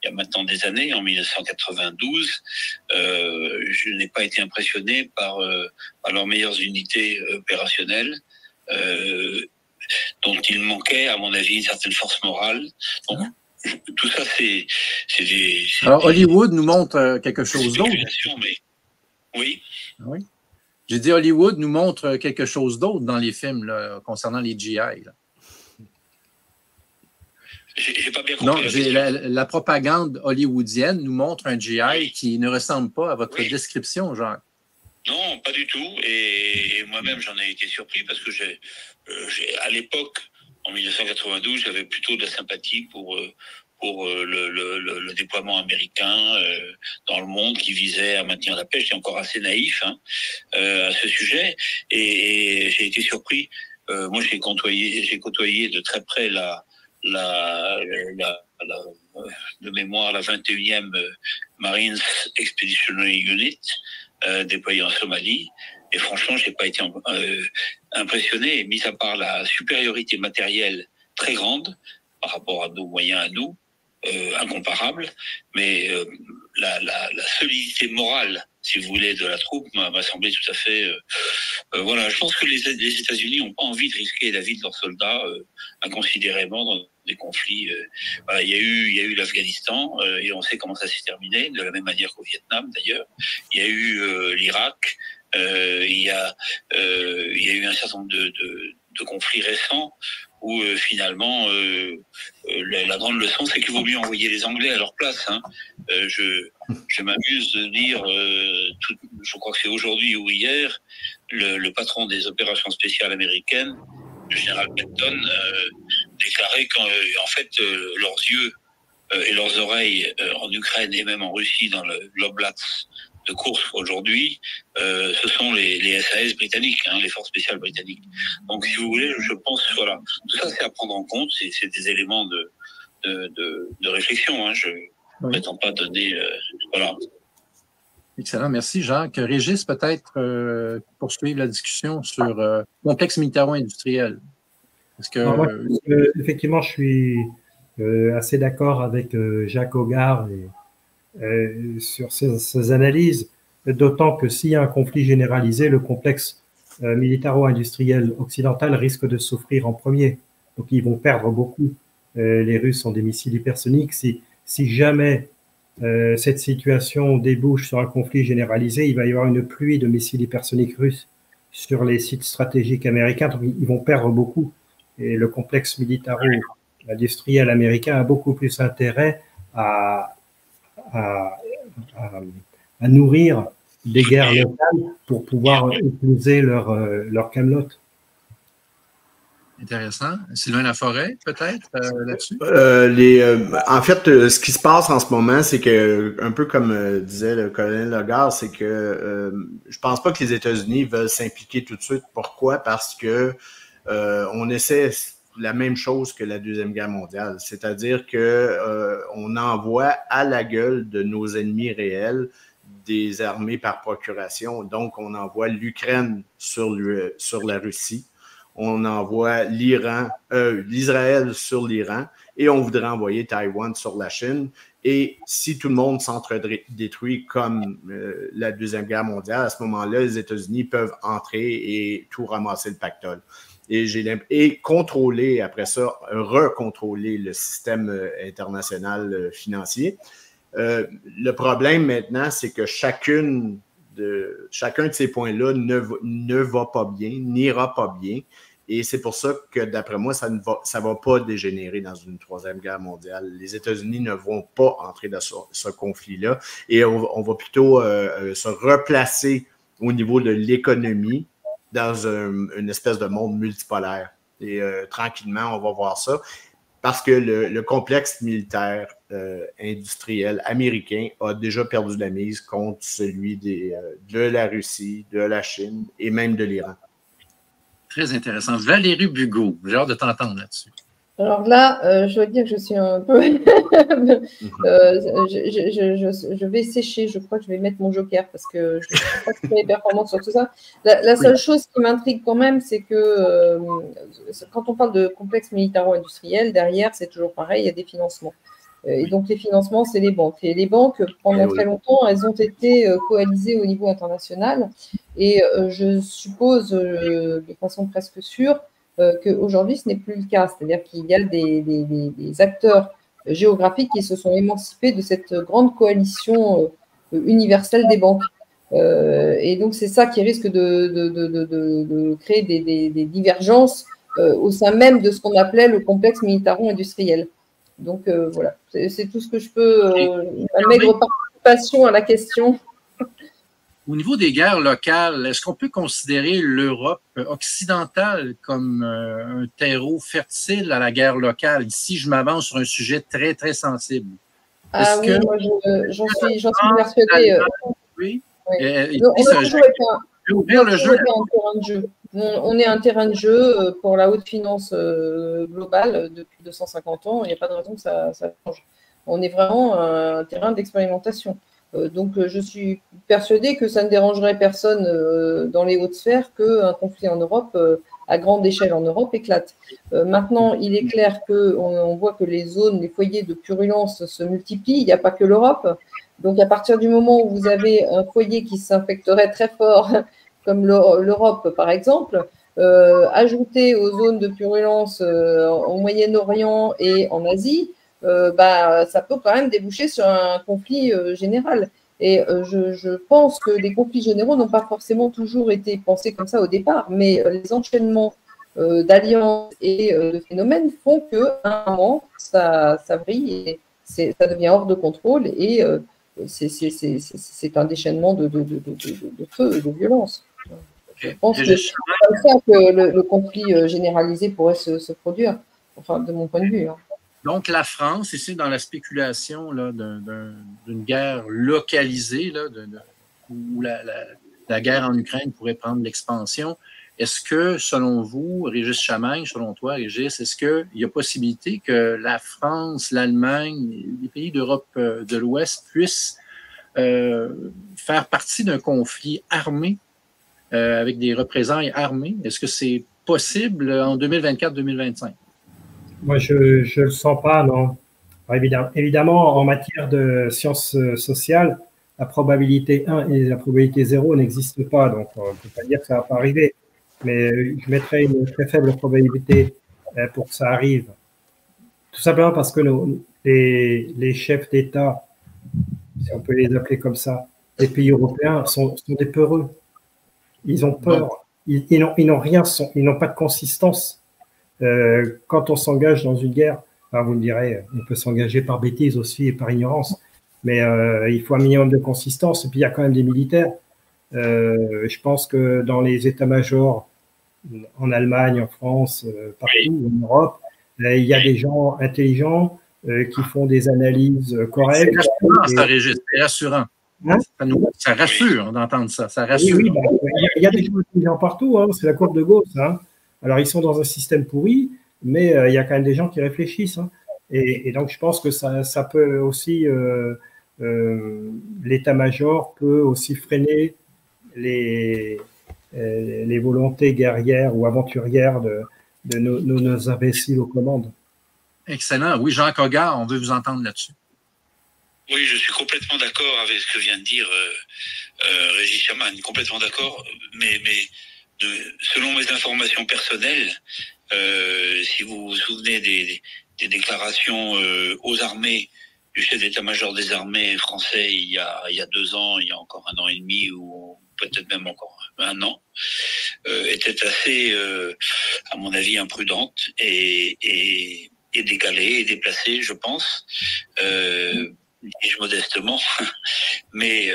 il y a maintenant des années, en 1992, je n'ai pas été impressionné par leurs meilleures unités opérationnelles, dont il manquait, à mon avis, une certaine force morale. Donc, tout ça, c'est des... Alors, Hollywood nous montre quelque chose d'autre. Mais... Oui. Oui. J'ai dit Hollywood nous montre quelque chose d'autre dans les films là, concernant les GI. Là. J'ai pas bien compris. Non, la propagande hollywoodienne nous montre un GI qui ne ressemble pas à votre description, Jacques. Non, pas du tout. Et moi-même, j'en ai été surpris parce que à l'époque, en 1992, j'avais plutôt de la sympathie pour le déploiement américain dans le monde qui visait à maintenir la paix. J'étais encore assez naïf à ce sujet. Et j'ai été surpris. Moi, j'ai côtoyé de très près de mémoire la 21e Marines Expeditionary Unit déployée en Somalie, et franchement j'ai pas été impressionné, mis à part la supériorité matérielle très grande par rapport à nos moyens à nous, incomparable, mais la solidité morale, si vous voulez, de la troupe m'a semblé tout à fait... voilà, je pense que les États-Unis n'ont pas envie de risquer la vie de leurs soldats inconsidérément dans des conflits. Voilà, il y a eu l'Afghanistan, et on sait comment ça s'est terminé, de la même manière qu'au Vietnam d'ailleurs. Il y a eu l'Irak, il y a eu un certain nombre de conflits récents où finalement la grande leçon, c'est qu'il vaut mieux envoyer les Anglais à leur place. Hein. Je m'amuse de dire, je crois que c'est aujourd'hui ou hier, le patron des opérations spéciales américaines, le général Benton, déclarait qu'en fait leurs yeux et leurs oreilles en Ukraine et même en Russie, dans l'Oblast de Kursk aujourd'hui, ce sont les SAS britanniques, hein, les forces spéciales britanniques. Donc, si vous voulez, je pense, voilà, tout ça c'est à prendre en compte, c'est des éléments de réflexion. Hein, je ne prétends pas donner, voilà. Excellent, merci Jacques. Régis, peut-être poursuivre la discussion sur le complexe militaro-industriel. Moi, effectivement, je suis assez d'accord avec Jacques Hoggard sur ces analyses, d'autant que s'il y a un conflit généralisé, le complexe militaro-industriel occidental risque de souffrir en premier. Donc, ils vont perdre beaucoup, les Russes, ont des missiles hypersoniques. Si jamais cette situation débouche sur un conflit généralisé, il va y avoir une pluie de missiles hypersoniques russes sur les sites stratégiques américains. Donc, ils vont perdre beaucoup. Et le complexe militaro-industriel américain a beaucoup plus intérêt à nourrir des guerres locales pour pouvoir utiliser leur camelote. Intéressant. Sylvain Laforêt, peut-être, là-dessus? En fait, ce qui se passe en ce moment, c'est que, un peu comme disait le colonel Lagarde, c'est que je pense pas que les États-Unis veulent s'impliquer tout de suite. Pourquoi? Parce que on essaie la même chose que la Deuxième Guerre mondiale, c'est-à-dire que on envoie à la gueule de nos ennemis réels des armées par procuration. Donc, on envoie l'Ukraine sur la Russie. On envoie l'Israël sur l'Iran et on voudrait envoyer Taïwan sur la Chine. Et si tout le monde s'entre-détruit comme la Deuxième Guerre mondiale, à ce moment-là, les États-Unis peuvent entrer et tout ramasser le pactole. Et contrôler, après ça, recontrôler le système international financier. Le problème maintenant, c'est que chacun de ces points-là ne va pas bien, n'ira pas bien. Et c'est pour ça que, d'après moi, ça va pas dégénérer dans une troisième guerre mondiale. Les États-Unis ne vont pas entrer dans ce conflit-là. Et on va plutôt se replacer au niveau de l'économie dans une espèce de monde multipolaire. Et tranquillement, on va voir ça. Parce que le complexe militaire industriel américain a déjà perdu la mise contre celui de la Russie, de la Chine et même de l'Iran. Très intéressant. Valérie Bugeaud, j'ai hâte de t'entendre là-dessus. Alors là, je dois dire que je suis un peu… je vais sécher, je crois que je vais mettre mon joker parce que je ne suis pas très performante sur tout ça. La seule chose qui m'intrigue quand même, c'est que quand on parle de complexe militaro-industriel, derrière, c'est toujours pareil, il y a des financements. Et donc, les financements, c'est les banques. Et les banques, pendant très longtemps, elles ont été coalisées au niveau international. Et je suppose, de façon presque sûre, qu'aujourd'hui, ce n'est plus le cas. C'est-à-dire qu'il y a des acteurs géographiques qui se sont émancipés de cette grande coalition universelle des banques. Et donc, c'est ça qui risque de créer des divergences au sein même de ce qu'on appelait le complexe militaro-industriel. Donc, voilà, c'est tout ce que je peux… ma maigre participation à la question. Au niveau des guerres locales, est-ce qu'on peut considérer l'Europe occidentale comme un terreau fertile à la guerre locale? Ici, je m'avance sur un sujet très, très sensible. Ah oui, moi, j'en suis persuadée. Oui. On est un terrain de jeu pour la haute finance globale depuis 250 ans. Il n'y a pas de raison que ça change. On est vraiment un terrain d'expérimentation. Donc, je suis persuadée que ça ne dérangerait personne dans les hautes sphères qu'un conflit en Europe, à grande échelle en Europe, éclate. Maintenant, il est clair qu'on voit que les zones, les foyers de purulence se multiplient. Il n'y a pas que l'Europe. Donc, à partir du moment où vous avez un foyer qui s'infecterait très fort, comme l'Europe, par exemple, ajouté aux zones de purulence au Moyen-Orient et en Asie, ça peut quand même déboucher sur un conflit général. Et je pense que les conflits généraux n'ont pas forcément toujours été pensés comme ça au départ, mais les enchaînements d'alliances et de phénomènes font qu'à un moment, ça brille et ça devient hors de contrôle et c'est un déchaînement de feu et de violence. Je pense que c'est comme ça que le conflit généralisé pourrait se produire, enfin, de mon point de vue. Hein. Donc, la France, ici, dans la spéculation d'une guerre localisée, où la guerre en Ukraine pourrait prendre l'expansion, est-ce que, selon vous, Régis Chamainge, selon toi, Régis, est-ce qu'il y a possibilité que la France, l'Allemagne, les pays d'Europe de l'Ouest puissent faire partie d'un conflit armé avec des représailles armées? Est-ce que c'est possible en 2024-2025? Moi, je ne le sens pas, non. Évidemment, en matière de sciences sociales, la probabilité 1 et la probabilité 0 n'existent pas, donc on ne peut pas dire que ça ne va pas arriver. Mais je mettrais une très faible probabilité pour que ça arrive. Tout simplement parce que les chefs d'État, si on peut les appeler comme ça, les pays européens sont des peureux. Ils ont peur. Ils n'ont rien, ils n'ont pas de consistance. Quand on s'engage dans une guerre, enfin, vous me direz, on peut s'engager par bêtise aussi et par ignorance, mais il faut un minimum de consistance. Et puis il y a quand même des militaires. Je pense que dans les états-majors, en Allemagne, en France, partout, en Europe, il y a des gens intelligents qui font des analyses correctes. C'est rassurant. Hein? Ça rassure d'entendre ça. Ça rassure. Oui, il y a des gens intelligents partout. Hein, c'est la courbe de Gauss. Hein. Alors, ils sont dans un système pourri, mais il y a quand même des gens qui réfléchissent. Hein. Et donc, je pense que ça peut aussi, l'état-major peut aussi freiner les volontés guerrières ou aventurières de nos imbéciles aux commandes. Excellent. Oui, Jacques Hoggard, on veut vous entendre là-dessus. Oui, je suis complètement d'accord avec ce que vient de dire Régis Sherman, complètement d'accord, mais selon mes informations personnelles, si vous vous souvenez des déclarations aux armées du chef d'état-major des armées français il y a 2 ans, il y a encore 1 an et demi, ou peut-être même encore 1 an, était assez, à mon avis, imprudente et décalée et déplacée, je pense, dis-je modestement. Mais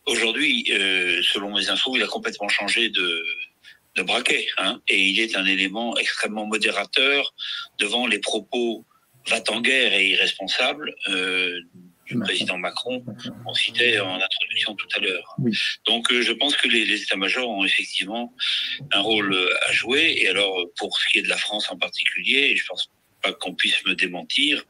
aujourd'hui, selon mes infos, il a complètement changé de braquet, hein, et il est un élément extrêmement modérateur devant les propos va-t-en-guerre et irresponsables du président Macron, on citait en introduction tout à l'heure. Oui. Donc je pense que les états-majors ont effectivement un rôle à jouer. Et alors, pour ce qui est de la France en particulier, et je pense pas qu'on puisse me démentir,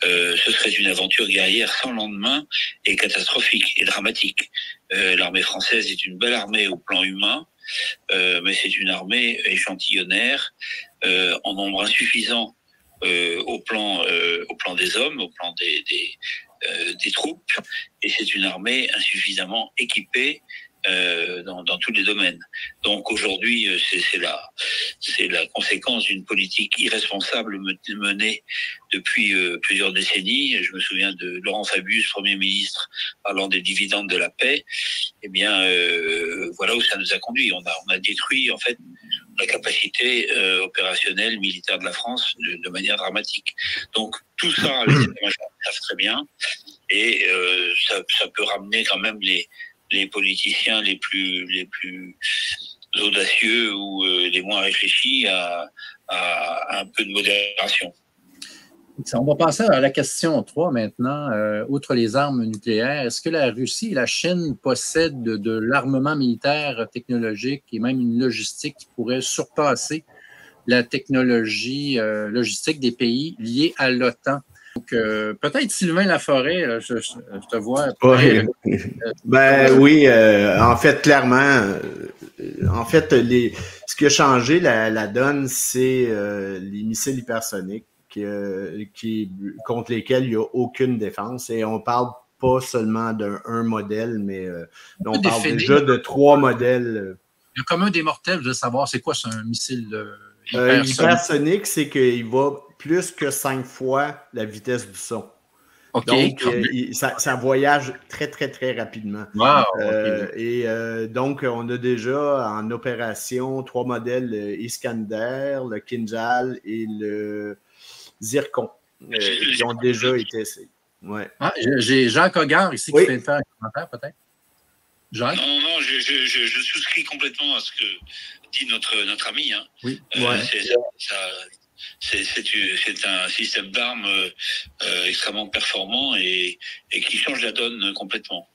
ce serait une aventure guerrière sans lendemain et catastrophique et dramatique. L'armée française est une belle armée au plan humain, mais c'est une armée échantillonnaire, en nombre insuffisant au plan des hommes, au plan des troupes, et c'est une armée insuffisamment équipée dans tous les domaines. Donc aujourd'hui, c'est la conséquence d'une politique irresponsable menée depuis plusieurs décennies. Je me souviens de Laurent Fabius, Premier ministre, parlant des dividendes de la paix. Eh bien, voilà où ça nous a conduit. On a détruit en fait la capacité opérationnelle militaire de la France de manière dramatique. Donc tout ça, les états-majors savent très bien, et ça peut ramener quand même les politiciens les plus audacieux ou les moins réfléchis à un peu de modération. On va passer à la question 3 maintenant. Outre les armes nucléaires, est-ce que la Russie et la Chine possèdent de l'armement militaire technologique et même une logistique qui pourrait surpasser la technologie logistique des pays liés à l'OTAN? Donc, peut-être Sylvain Laforêt, je te vois. Oui, oui, en fait, clairement, en fait, ce qui a changé la donne, c'est les missiles hypersoniques contre lesquels il n'y a aucune défense. Et on parle pas seulement d'un modèle, mais on parle déjà de 3 modèles. Le commun des mortels de savoir c'est quoi, c'est un missile hypersonique, c'est qu'il va plus que 5 fois la vitesse du son. Okay. Donc, ça voyage très, très, très rapidement. Wow, et donc, on a déjà en opération 3 modèles, Iskander, le Kinjal et le Zircon, qui ont déjà été essayés. Ouais. Ah, j'ai Jacques Hoggard ici qui peut faire un commentaire, peut-être. Jacques? Non, je souscris complètement à ce que dit notre ami. Hein. Oui. C'est un système d'armes extrêmement performant et qui change la donne complètement.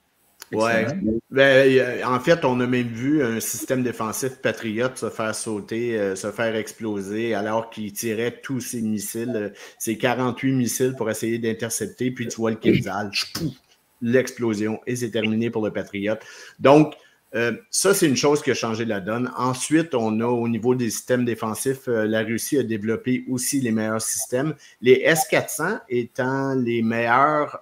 Ouais. Ben, en fait, on a même vu un système défensif patriote se faire sauter, se faire exploser, alors qu'il tirait tous ses missiles, ses 48 missiles pour essayer d'intercepter, puis tu vois le Kinzhal, l'explosion, et c'est terminé pour le patriote. Donc, ça, c'est une chose qui a changé la donne. Ensuite, on a au niveau des systèmes défensifs, la Russie a développé aussi les meilleurs systèmes. Les S-400 étant les meilleurs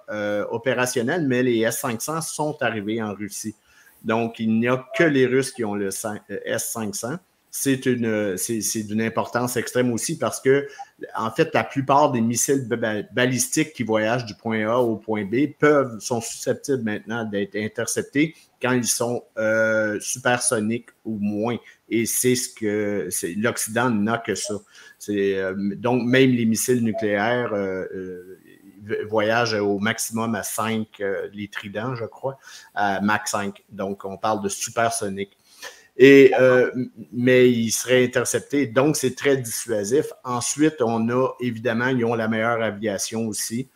opérationnels, mais les S-500 sont arrivés en Russie. Donc, il n'y a que les Russes qui ont le S-500. c'est d'une importance extrême aussi parce que, en fait, la plupart des missiles balistiques qui voyagent du point A au point B sont susceptibles maintenant d'être interceptés quand ils sont supersoniques ou moins. Et l'Occident n'a que ça. Donc, même les missiles nucléaires voyagent au maximum à 5, les Tridents, je crois, à Mach 5. Donc, on parle de supersonique. Mais ils seraient interceptés, donc c'est très dissuasif. Ensuite, évidemment, ils ont la meilleure aviation aussi.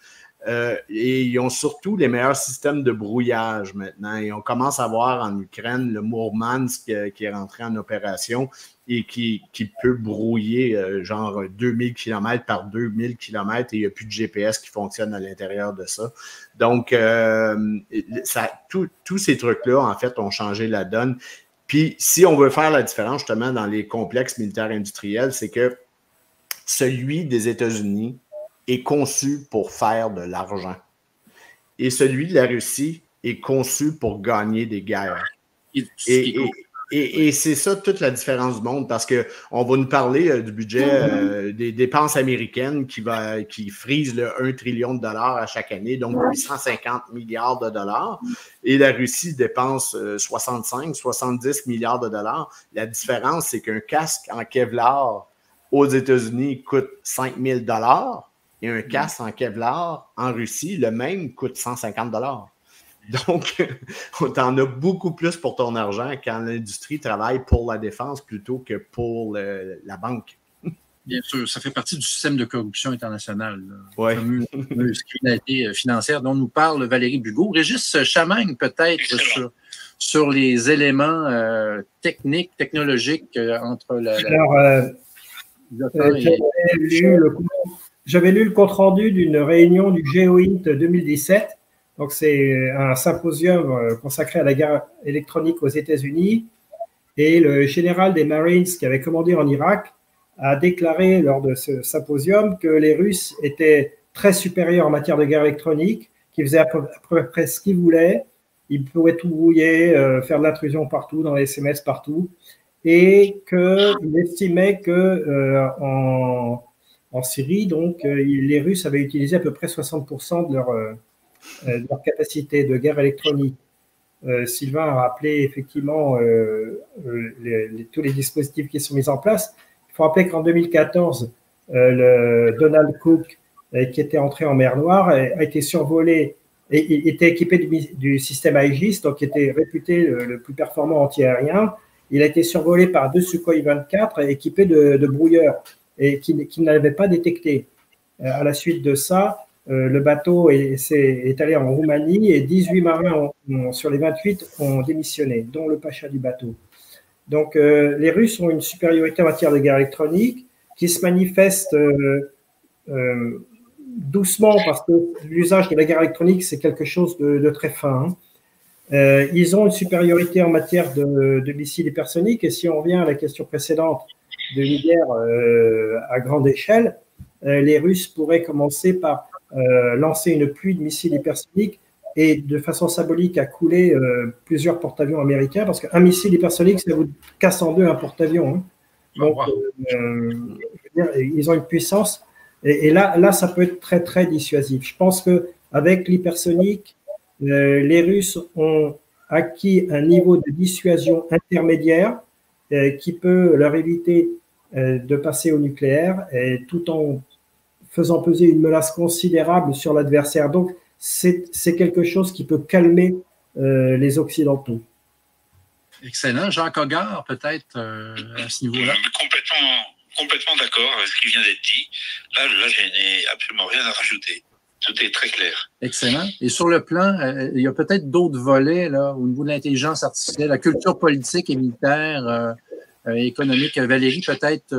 Et ils ont surtout les meilleurs systèmes de brouillage maintenant. Et on commence à voir en Ukraine le Mourmansk qui est rentré en opération et qui peut brouiller genre 2000 km par 2000 km et il n'y a plus de GPS qui fonctionne à l'intérieur de ça. Donc, tous ces trucs-là, en fait, ont changé la donne. Puis, si on veut faire la différence, justement, dans les complexes militaires industriels, c'est que celui des États-Unis est conçu pour faire de l'argent. Et celui de la Russie est conçu pour gagner des guerres. Et c'est ça toute la différence du monde, parce qu'on va nous parler du budget des dépenses américaines qui frise le 1 trillion de dollars à chaque année, donc 850 milliards de dollars. Et la Russie dépense 65-70 milliards de dollars. La différence, c'est qu'un casque en Kevlar aux États-Unis coûte 5 000 dollars et un casque en Kevlar en Russie, le même, coûte 150 dollars. Donc, t'en as beaucoup plus pour ton argent quand l'industrie travaille pour la défense plutôt que pour la banque. Bien sûr, ça fait partie du système de corruption internationale. Oui. La fameuse criminalité financière dont nous parle Valérie Bugeaud. Régis Chamagne, peut-être, sur les éléments techniques, technologiques entre j'avais lu le compte-rendu d'une réunion du GEOINT 2017. Donc, c'est un symposium consacré à la guerre électronique aux États-Unis. Et le général des Marines qui avait commandé en Irak a déclaré lors de ce symposium que les Russes étaient très supérieurs en matière de guerre électronique, qu'ils faisaient à peu près ce qu'ils voulaient. Ils pouvaient tout brouiller, faire de l'intrusion partout, dans les SMS partout. Et qu'il estimait qu'en Syrie, donc, les Russes avaient utilisé à peu près 60% de leur capacité de guerre électronique. Sylvain a rappelé effectivement tous les dispositifs qui sont mis en place. Il faut rappeler qu'en 2014, le Donald Cook, qui était entré en mer Noire, a été survolé et il était équipé du système Aegis, donc qui était réputé le plus performant antiaérien. Il a été survolé par 2 Sukhoi 24 équipés de brouilleurs et qui ne l'avaient pas détecté. À la suite de ça, le bateau est allé en Roumanie et 18 marins sur les 28 ont démissionné, dont le pacha du bateau. Donc, les Russes ont une supériorité en matière de guerre électronique qui se manifeste doucement parce que l'usage de la guerre électronique, c'est quelque chose de très fin. Ils ont une supériorité en matière de missiles hypersoniques et si on revient à la question précédente de guerre à grande échelle, les Russes pourraient commencer par lancer une pluie de missiles hypersoniques et de façon symbolique à couler plusieurs porte-avions américains parce qu'un missile hypersonique, ça vous casse en deux un porte-avions. Hein. Donc, je veux dire, ils ont une puissance et là, ça peut être très, très dissuasif. Je pense qu'avec l'hypersonique, les Russes ont acquis un niveau de dissuasion intermédiaire qui peut leur éviter de passer au nucléaire et tout en faisant peser une menace considérable sur l'adversaire. Donc, c'est quelque chose qui peut calmer les Occidentaux. Excellent. Jacques Hoggard, peut-être, à ce niveau-là. Complètement d'accord avec ce qui vient d'être dit. Là, je n'ai absolument rien à rajouter. Tout est très clair. Excellent. Et sur le plan, il y a peut-être d'autres volets là, au niveau de l'intelligence artificielle, la culture politique et militaire, économique. Valérie, peut-être,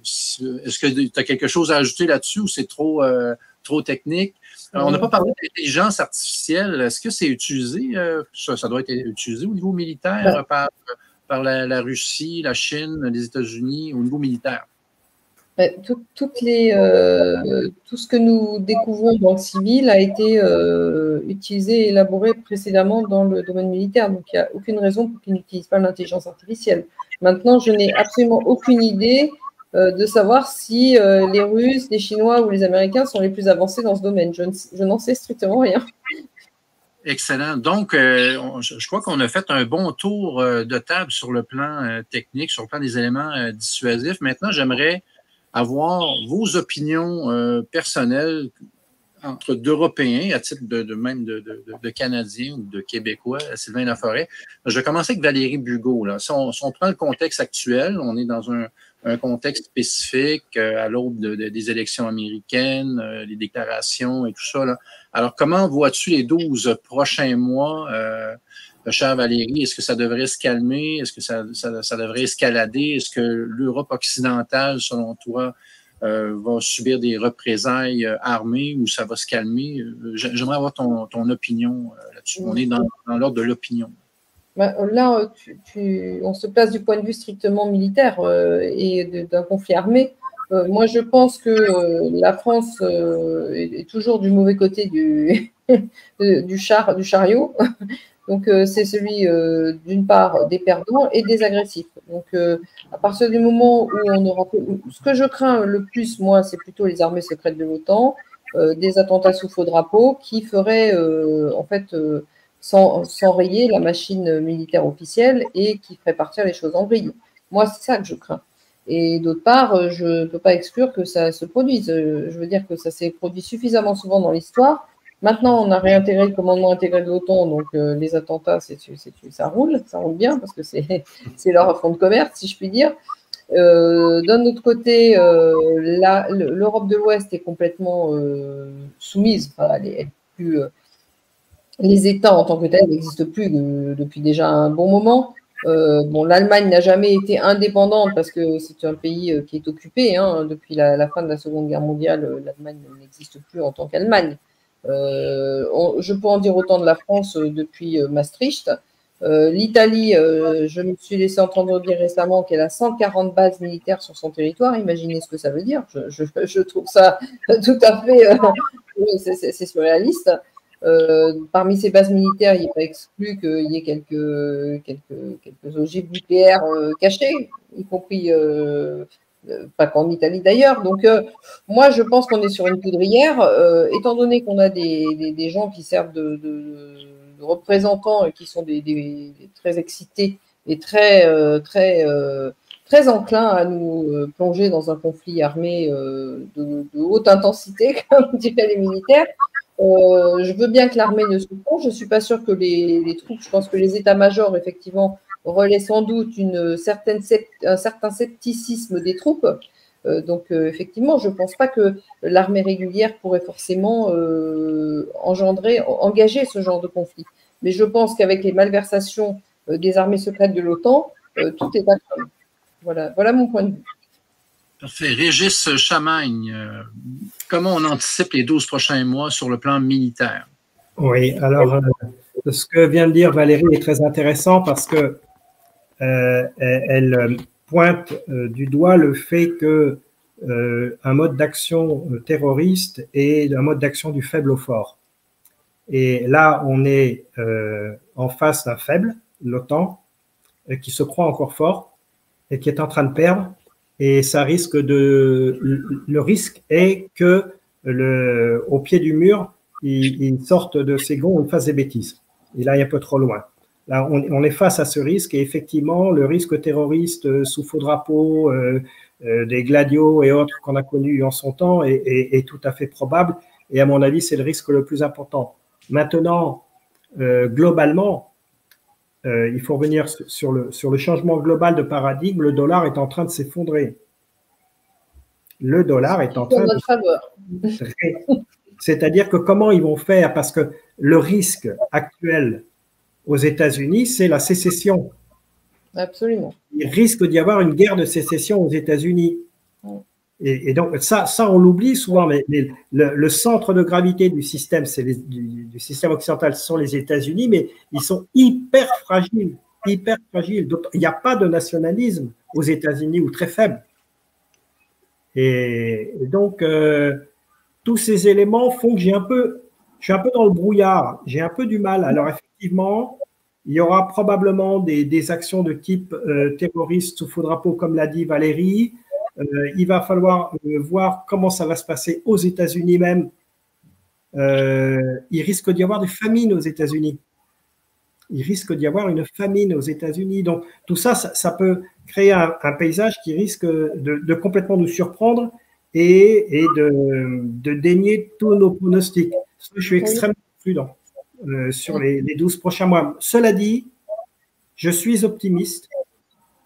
est-ce que tu as quelque chose à ajouter là-dessus ou c'est trop technique? On n'a pas parlé d'intelligence artificielle. Est-ce que c'est utilisé? Ça doit être utilisé au niveau militaire par la Russie, la Chine, les États-Unis, au niveau militaire? Tout ce que nous découvrons dans le civil a été utilisé et élaboré précédemment dans le domaine militaire. Donc, il n'y a aucune raison pour qu'ils n'utilisent pas l'intelligence artificielle. Maintenant, je n'ai absolument aucune idée de savoir si les Russes, les Chinois ou les Américains sont les plus avancés dans ce domaine. Je n'en sais strictement rien. Excellent. Donc, je crois qu'on a fait un bon tour de table sur le plan technique, sur le plan des éléments dissuasifs. Maintenant, j'aimerais avoir vos opinions personnelles entre d'Européens, à titre de Canadiens ou de Québécois, Sylvain Laforêt. Je vais commencer avec Valérie Bugeaud. Là. Si on prend le contexte actuel, on est dans un contexte spécifique à l'aube des élections américaines, les déclarations et tout ça. Là. Alors, comment vois-tu les 12 prochains mois, chère Valérie? Est-ce que ça devrait se calmer? Est-ce que ça devrait escalader? Est-ce que l'Europe occidentale, selon toi, va subir des représailles armées ou ça va se calmer? J'aimerais avoir ton opinion là-dessus. On est dans l'ordre de l'opinion. Là, on se place du point de vue strictement militaire et d'un conflit armé. Moi, je pense que la France est toujours du mauvais côté du chariot. Donc, c'est celui, d'une part, des perdants et des agressifs. Donc, à partir du moment où on aura… Ce que je crains le plus, moi, c'est plutôt les armées secrètes de l'OTAN, des attentats sous faux drapeau qui feraient, en fait, s'enrayer la machine militaire officielle et qui ferait partir les choses en vrille. Moi, c'est ça que je crains. Et d'autre part, je ne peux pas exclure que ça se produise. Je veux dire que ça s'est produit suffisamment souvent dans l'histoire. Maintenant, on a réintégré le commandement intégré de l'OTAN, donc les attentats, ça roule bien, parce que c'est leur fonds de commerce, si je puis dire. D'un autre côté, l'Europe de l'Ouest est complètement soumise. Enfin, les États en tant que tels n'existent plus depuis déjà un bon moment. L'Allemagne n'a jamais été indépendante parce que c'est un pays qui est occupé. Depuis la fin de la Seconde Guerre mondiale, l'Allemagne n'existe plus en tant qu'Allemagne. Je peux en dire autant de la France depuis Maastricht. L'Italie, je me suis laissé entendre dire récemment qu'elle a 140 bases militaires sur son territoire. Imaginez ce que ça veut dire. Je trouve ça tout à fait… c'est surréaliste. Parmi ces bases militaires, il n'est pas exclu qu'il y ait quelques ogives nucléaires cachées, y compris pas qu'en Italie d'ailleurs. Donc, moi, je pense qu'on est sur une poudrière. Étant donné qu'on a des gens qui servent de représentants et qui sont des très excités et très enclins à nous plonger dans un conflit armé de haute intensité, comme diraient les militaires. Je veux bien que l'armée ne se plonge. Je ne suis pas sûre que les troupes, je pense que les états-majors, effectivement, relaient sans doute un certain scepticisme des troupes. Donc, effectivement, je ne pense pas que l'armée régulière pourrait forcément engager ce genre de conflit. Mais je pense qu'avec les malversations des armées secrètes de l'OTAN, tout est à craindre. Voilà mon point de vue. Parfait. Régis Chamagne, comment on anticipe les 12 prochains mois sur le plan militaire? Oui, alors, ce que vient de dire Valérie est très intéressant parce que elle pointe du doigt le fait que un mode d'action terroriste est un mode d'action du faible au fort. Et là, on est en face d'un faible, l'OTAN, qui se croit encore fort et qui est en train de perdre. Et ça risque le risque est que au pied du mur, il sorte de ses gonds et fasse des bêtises. Il aille un peu trop loin. Là, on est face à ce risque et effectivement, le risque terroriste sous faux drapeau, des gladios et autres qu'on a connus en son temps est tout à fait probable. Et à mon avis, c'est le risque le plus important. Maintenant, globalement, il faut revenir sur le changement global de paradigme. Le dollar est en train de s'effondrer. Le dollar est en train de s'effondrer. C'est-à-dire que comment ils vont faire? Parce que le risque actuel aux États-Unis, c'est la sécession. Absolument. Il risque d'y avoir une guerre de sécession aux États-Unis. Et donc, ça, on l'oublie souvent, mais le centre de gravité du système, du système occidental, ce sont les États-Unis, mais ils sont hyper fragiles, hyper fragiles. Donc, il n'y a pas de nationalisme aux États-Unis ou très faible. Et donc, tous ces éléments font que je suis un peu dans le brouillard. J'ai un peu du mal. Alors, effectivement, il y aura probablement des actions de type terroriste sous faux drapeau, comme l'a dit Valérie. Il va falloir voir comment ça va se passer aux États-Unis même. Il risque d'y avoir des famines aux États-Unis. Il risque d'y avoir une famine aux États-Unis. Donc, tout ça, ça peut créer un paysage qui risque de complètement nous surprendre et de dénier tous nos pronostics. Je suis extrêmement prudent sur les 12 prochains mois. Cela dit, je suis optimiste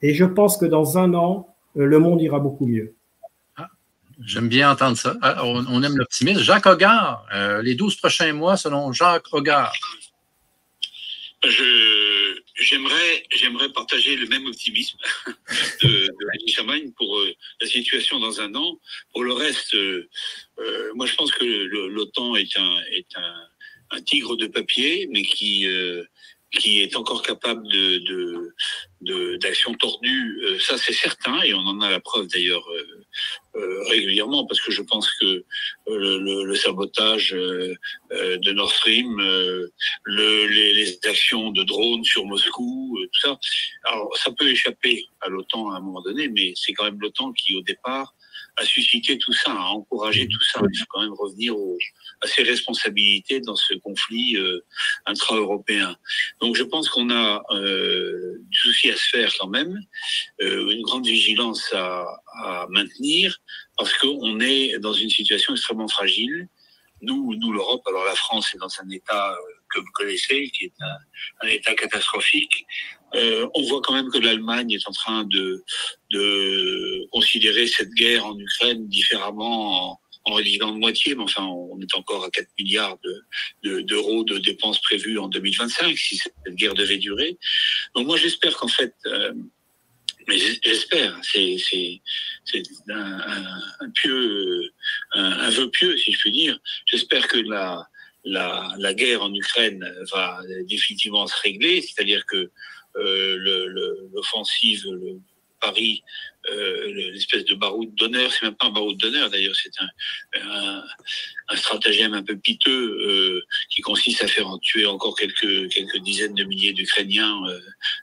et je pense que dans un an, le monde ira beaucoup mieux. J'aime bien entendre ça. On aime l'optimisme. Jacques Hoggard, les 12 prochains mois, selon Jacques Hoggard. J'aimerais partager le même optimisme de Denis Chamagne pour la situation dans un an. Pour le reste, moi je pense que l'OTAN est un tigre de papier, mais qui est encore capable d'actions tordues, ça c'est certain, et on en a la preuve d'ailleurs régulièrement, parce que je pense que le sabotage de Nord Stream, les actions de drones sur Moscou, tout ça, alors ça peut échapper à l'OTAN à un moment donné, mais c'est quand même l'OTAN qui au départ a suscité tout ça, a encouragé tout ça. Il faut quand même revenir à ses responsabilités dans ce conflit intra-européen. Donc je pense qu'on a du souci à se faire quand même, une grande vigilance à maintenir, parce qu'on est dans une situation extrêmement fragile. Nous l'Europe, alors la France est dans un état que vous connaissez, qui est un état catastrophique. On voit quand même que l'Allemagne est en train de considérer cette guerre en Ukraine différemment, en réduisant de moitié, mais enfin, on est encore à 4 milliards d'euros de dépenses prévues en 2025, si cette guerre devait durer. Donc moi, j'espère qu'en fait, mais j'espère, c'est un vœu pieux, si je puis dire. J'espère que la guerre en Ukraine va définitivement se régler, c'est-à-dire que l'offensive, le Paris, l'espèce de baroud d'honneur, c'est même pas un baroud d'honneur d'ailleurs, c'est un stratagème un peu piteux qui consiste à faire tuer encore quelques dizaines de milliers d'Ukrainiens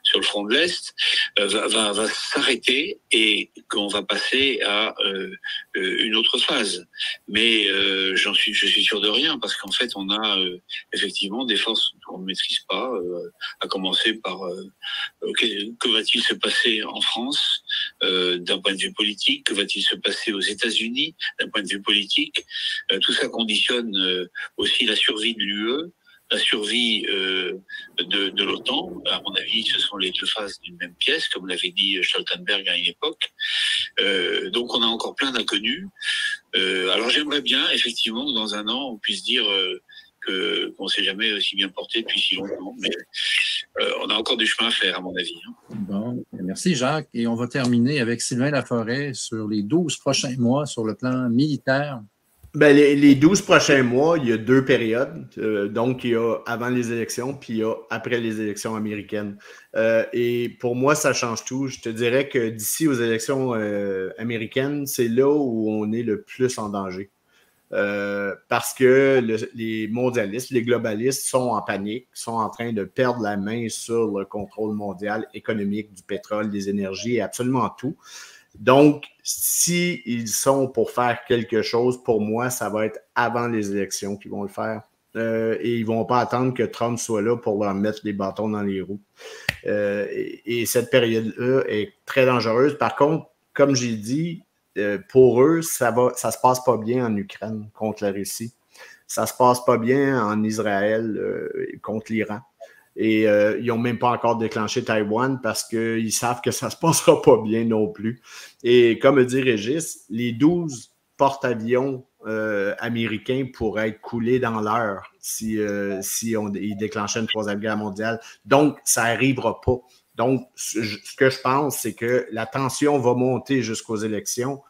sur le front de l'Est, va s'arrêter et qu'on va passer à une autre phase. Mais je suis sûr de rien, parce qu'en fait on a effectivement des forces qu'on ne maîtrise pas, à commencer par que va-t-il se passer en France d'un point de vue politique, que va-t-il se passer aux États-Unis d'un point de vue politique. Tout ça conditionne aussi la survie de l'UE, la survie de l'OTAN. À mon avis, ce sont les deux faces d'une même pièce, comme l'avait dit Stoltenberg à une époque. Donc on a encore plein d'inconnus. Alors j'aimerais bien, effectivement, que dans un an, on puisse dire qu'on ne s'est jamais aussi bien porté depuis si longtemps, mais on a encore du chemin à faire, à mon avis. Bon, merci Jacques. Et on va terminer avec Sylvain Laforêt sur les 12 prochains mois sur le plan militaire. Ben, les 12 prochains mois, il y a 2 périodes. Donc, il y a avant les élections, puis il y a après les élections américaines. Et pour moi, ça change tout. Je te dirais que d'ici aux élections américaines, c'est là où on est le plus en danger. Parce que les mondialistes, les globalistes sont en panique, sont en train de perdre la main sur le contrôle mondial économique du pétrole, des énergies et absolument tout. Donc, s'ils sont pour faire quelque chose, pour moi, ça va être avant les élections qu'ils vont le faire. Et ils ne vont pas attendre que Trump soit là pour leur mettre des bâtons dans les roues. Et cette période-là est très dangereuse. Par contre, comme j'ai dit, pour eux, ça se passe pas bien en Ukraine contre la Russie. Ça se passe pas bien en Israël contre l'Iran. Et ils n'ont même pas encore déclenché Taïwan parce qu'ils savent que ça ne se passera pas bien non plus. Et comme dit Régis, les 12 porte-avions américains pourraient être coulés dans l'heure si ils déclenchaient une troisième guerre mondiale. Donc, ça n'arrivera pas. Donc, ce que je pense, c'est que la tension va monter jusqu'aux élections.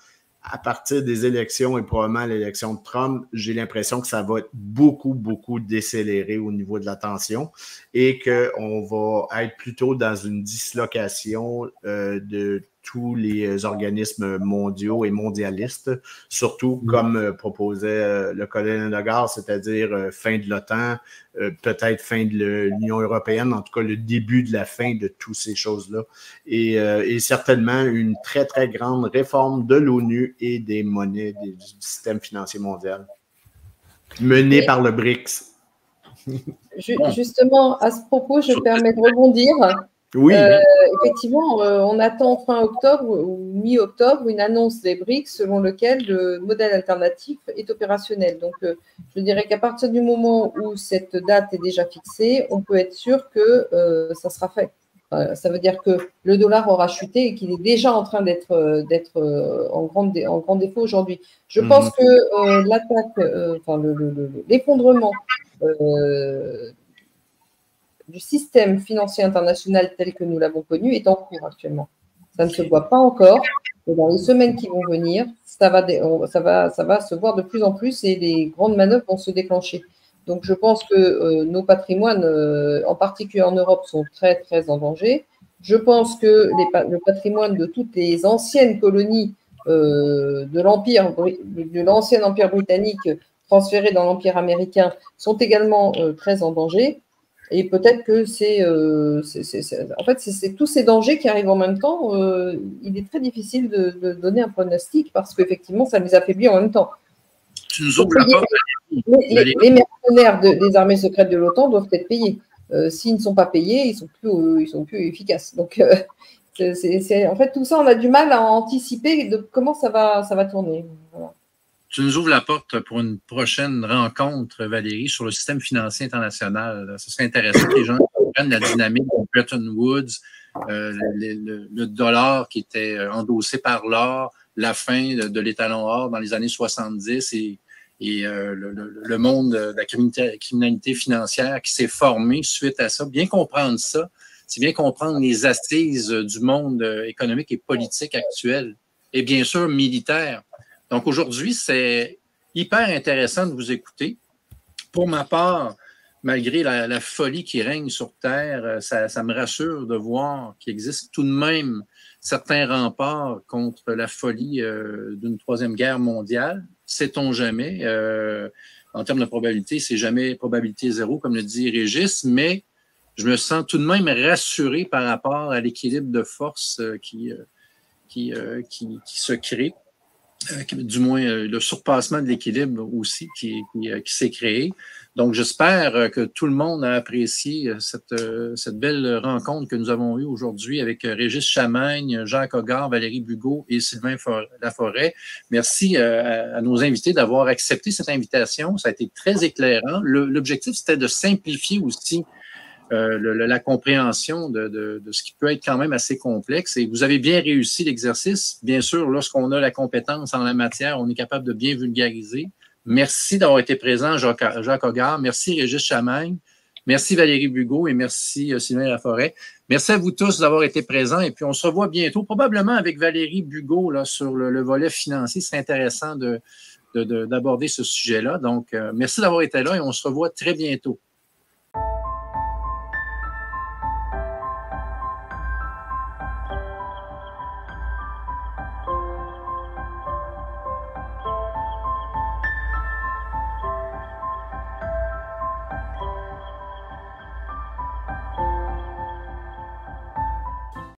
À partir des élections et probablement l'élection de Trump, j'ai l'impression que ça va être beaucoup, beaucoup décéléré au niveau de la tension et qu'on va être plutôt dans une dislocation de tous les organismes mondiaux et mondialistes, surtout comme proposait le colonel Legare, c'est-à-dire fin de l'OTAN, peut-être fin de l'Union européenne, en tout cas le début de la fin de toutes ces choses-là, et certainement une très, très grande réforme de l'ONU et des monnaies du système financier mondial, menée par le BRICS. Justement, à ce propos, je me permets de rebondir. Oui. Effectivement, on attend fin octobre ou mi-octobre une annonce des BRICS selon lequel le modèle alternatif est opérationnel. Donc, je dirais qu'à partir du moment où cette date est déjà fixée, on peut être sûr que ça sera fait. Ça veut dire que le dollar aura chuté et qu'il est déjà en train d'être en grand défaut aujourd'hui. Je pense que l'attaque, l'effondrement du système financier international tel que nous l'avons connu est en cours actuellement. Ça ne se voit pas encore, mais dans les semaines qui vont venir, ça va se voir de plus en plus et les grandes manœuvres vont se déclencher. Donc, je pense que nos patrimoines, en particulier en Europe, sont très, très en danger. Je pense que le patrimoine de toutes les anciennes colonies de l'ancien empire britannique transférés dans l'empire américain sont également très en danger. Et peut-être que c'est tous ces dangers qui arrivent en même temps. Il est très difficile de donner un pronostic parce qu'effectivement, ça les affaiblit en même temps. Tu nous ouvres la porte. Les mercenaires des armées secrètes de l'OTAN doivent être payés. S'ils ne sont pas payés, ils sont plus efficaces. Donc, en fait, tout ça, on a du mal à anticiper de comment ça va tourner. Voilà. Tu nous ouvres la porte pour une prochaine rencontre, Valérie, sur le système financier international. Ce serait intéressant que les gens comprennent la dynamique de Bretton Woods, le dollar qui était endossé par l'or, la fin de l'étalon or dans les années 70 et le monde de la criminalité financière qui s'est formé suite à ça. Bien comprendre ça, c'est bien comprendre les assises du monde économique et politique actuel et bien sûr militaire. Donc, aujourd'hui, c'est hyper intéressant de vous écouter. Pour ma part, malgré la folie qui règne sur Terre, ça me rassure de voir qu'il existe tout de même certains remparts contre la folie d'une troisième guerre mondiale. Sait-on jamais? En termes de probabilité, c'est jamais probabilité zéro, comme le dit Régis, mais je me sens tout de même rassuré par rapport à l'équilibre de force qui se crée. Du moins le surpassement de l'équilibre aussi qui s'est créé. Donc, j'espère que tout le monde a apprécié cette belle rencontre que nous avons eue aujourd'hui avec Régis Chamagne, Jacques Hoggard, Valérie Bugault et Sylvain Laforêt. Merci à nos invités d'avoir accepté cette invitation. Ça a été très éclairant. L'objectif, c'était de simplifier aussi la compréhension de ce qui peut être quand même assez complexe. Et vous avez bien réussi l'exercice. Bien sûr, lorsqu'on a la compétence en la matière, on est capable de bien vulgariser. Merci d'avoir été présent, Jacques Hoggard. Merci, Régis Chamagne. Merci, Valérie Bugault. Et merci, Sylvain Laforêt. Merci à vous tous d'avoir été présents. Et puis, on se revoit bientôt, probablement avec Valérie Bugault là, sur le volet financier. C'est intéressant d'aborder ce sujet-là. Donc, merci d'avoir été là et on se revoit très bientôt.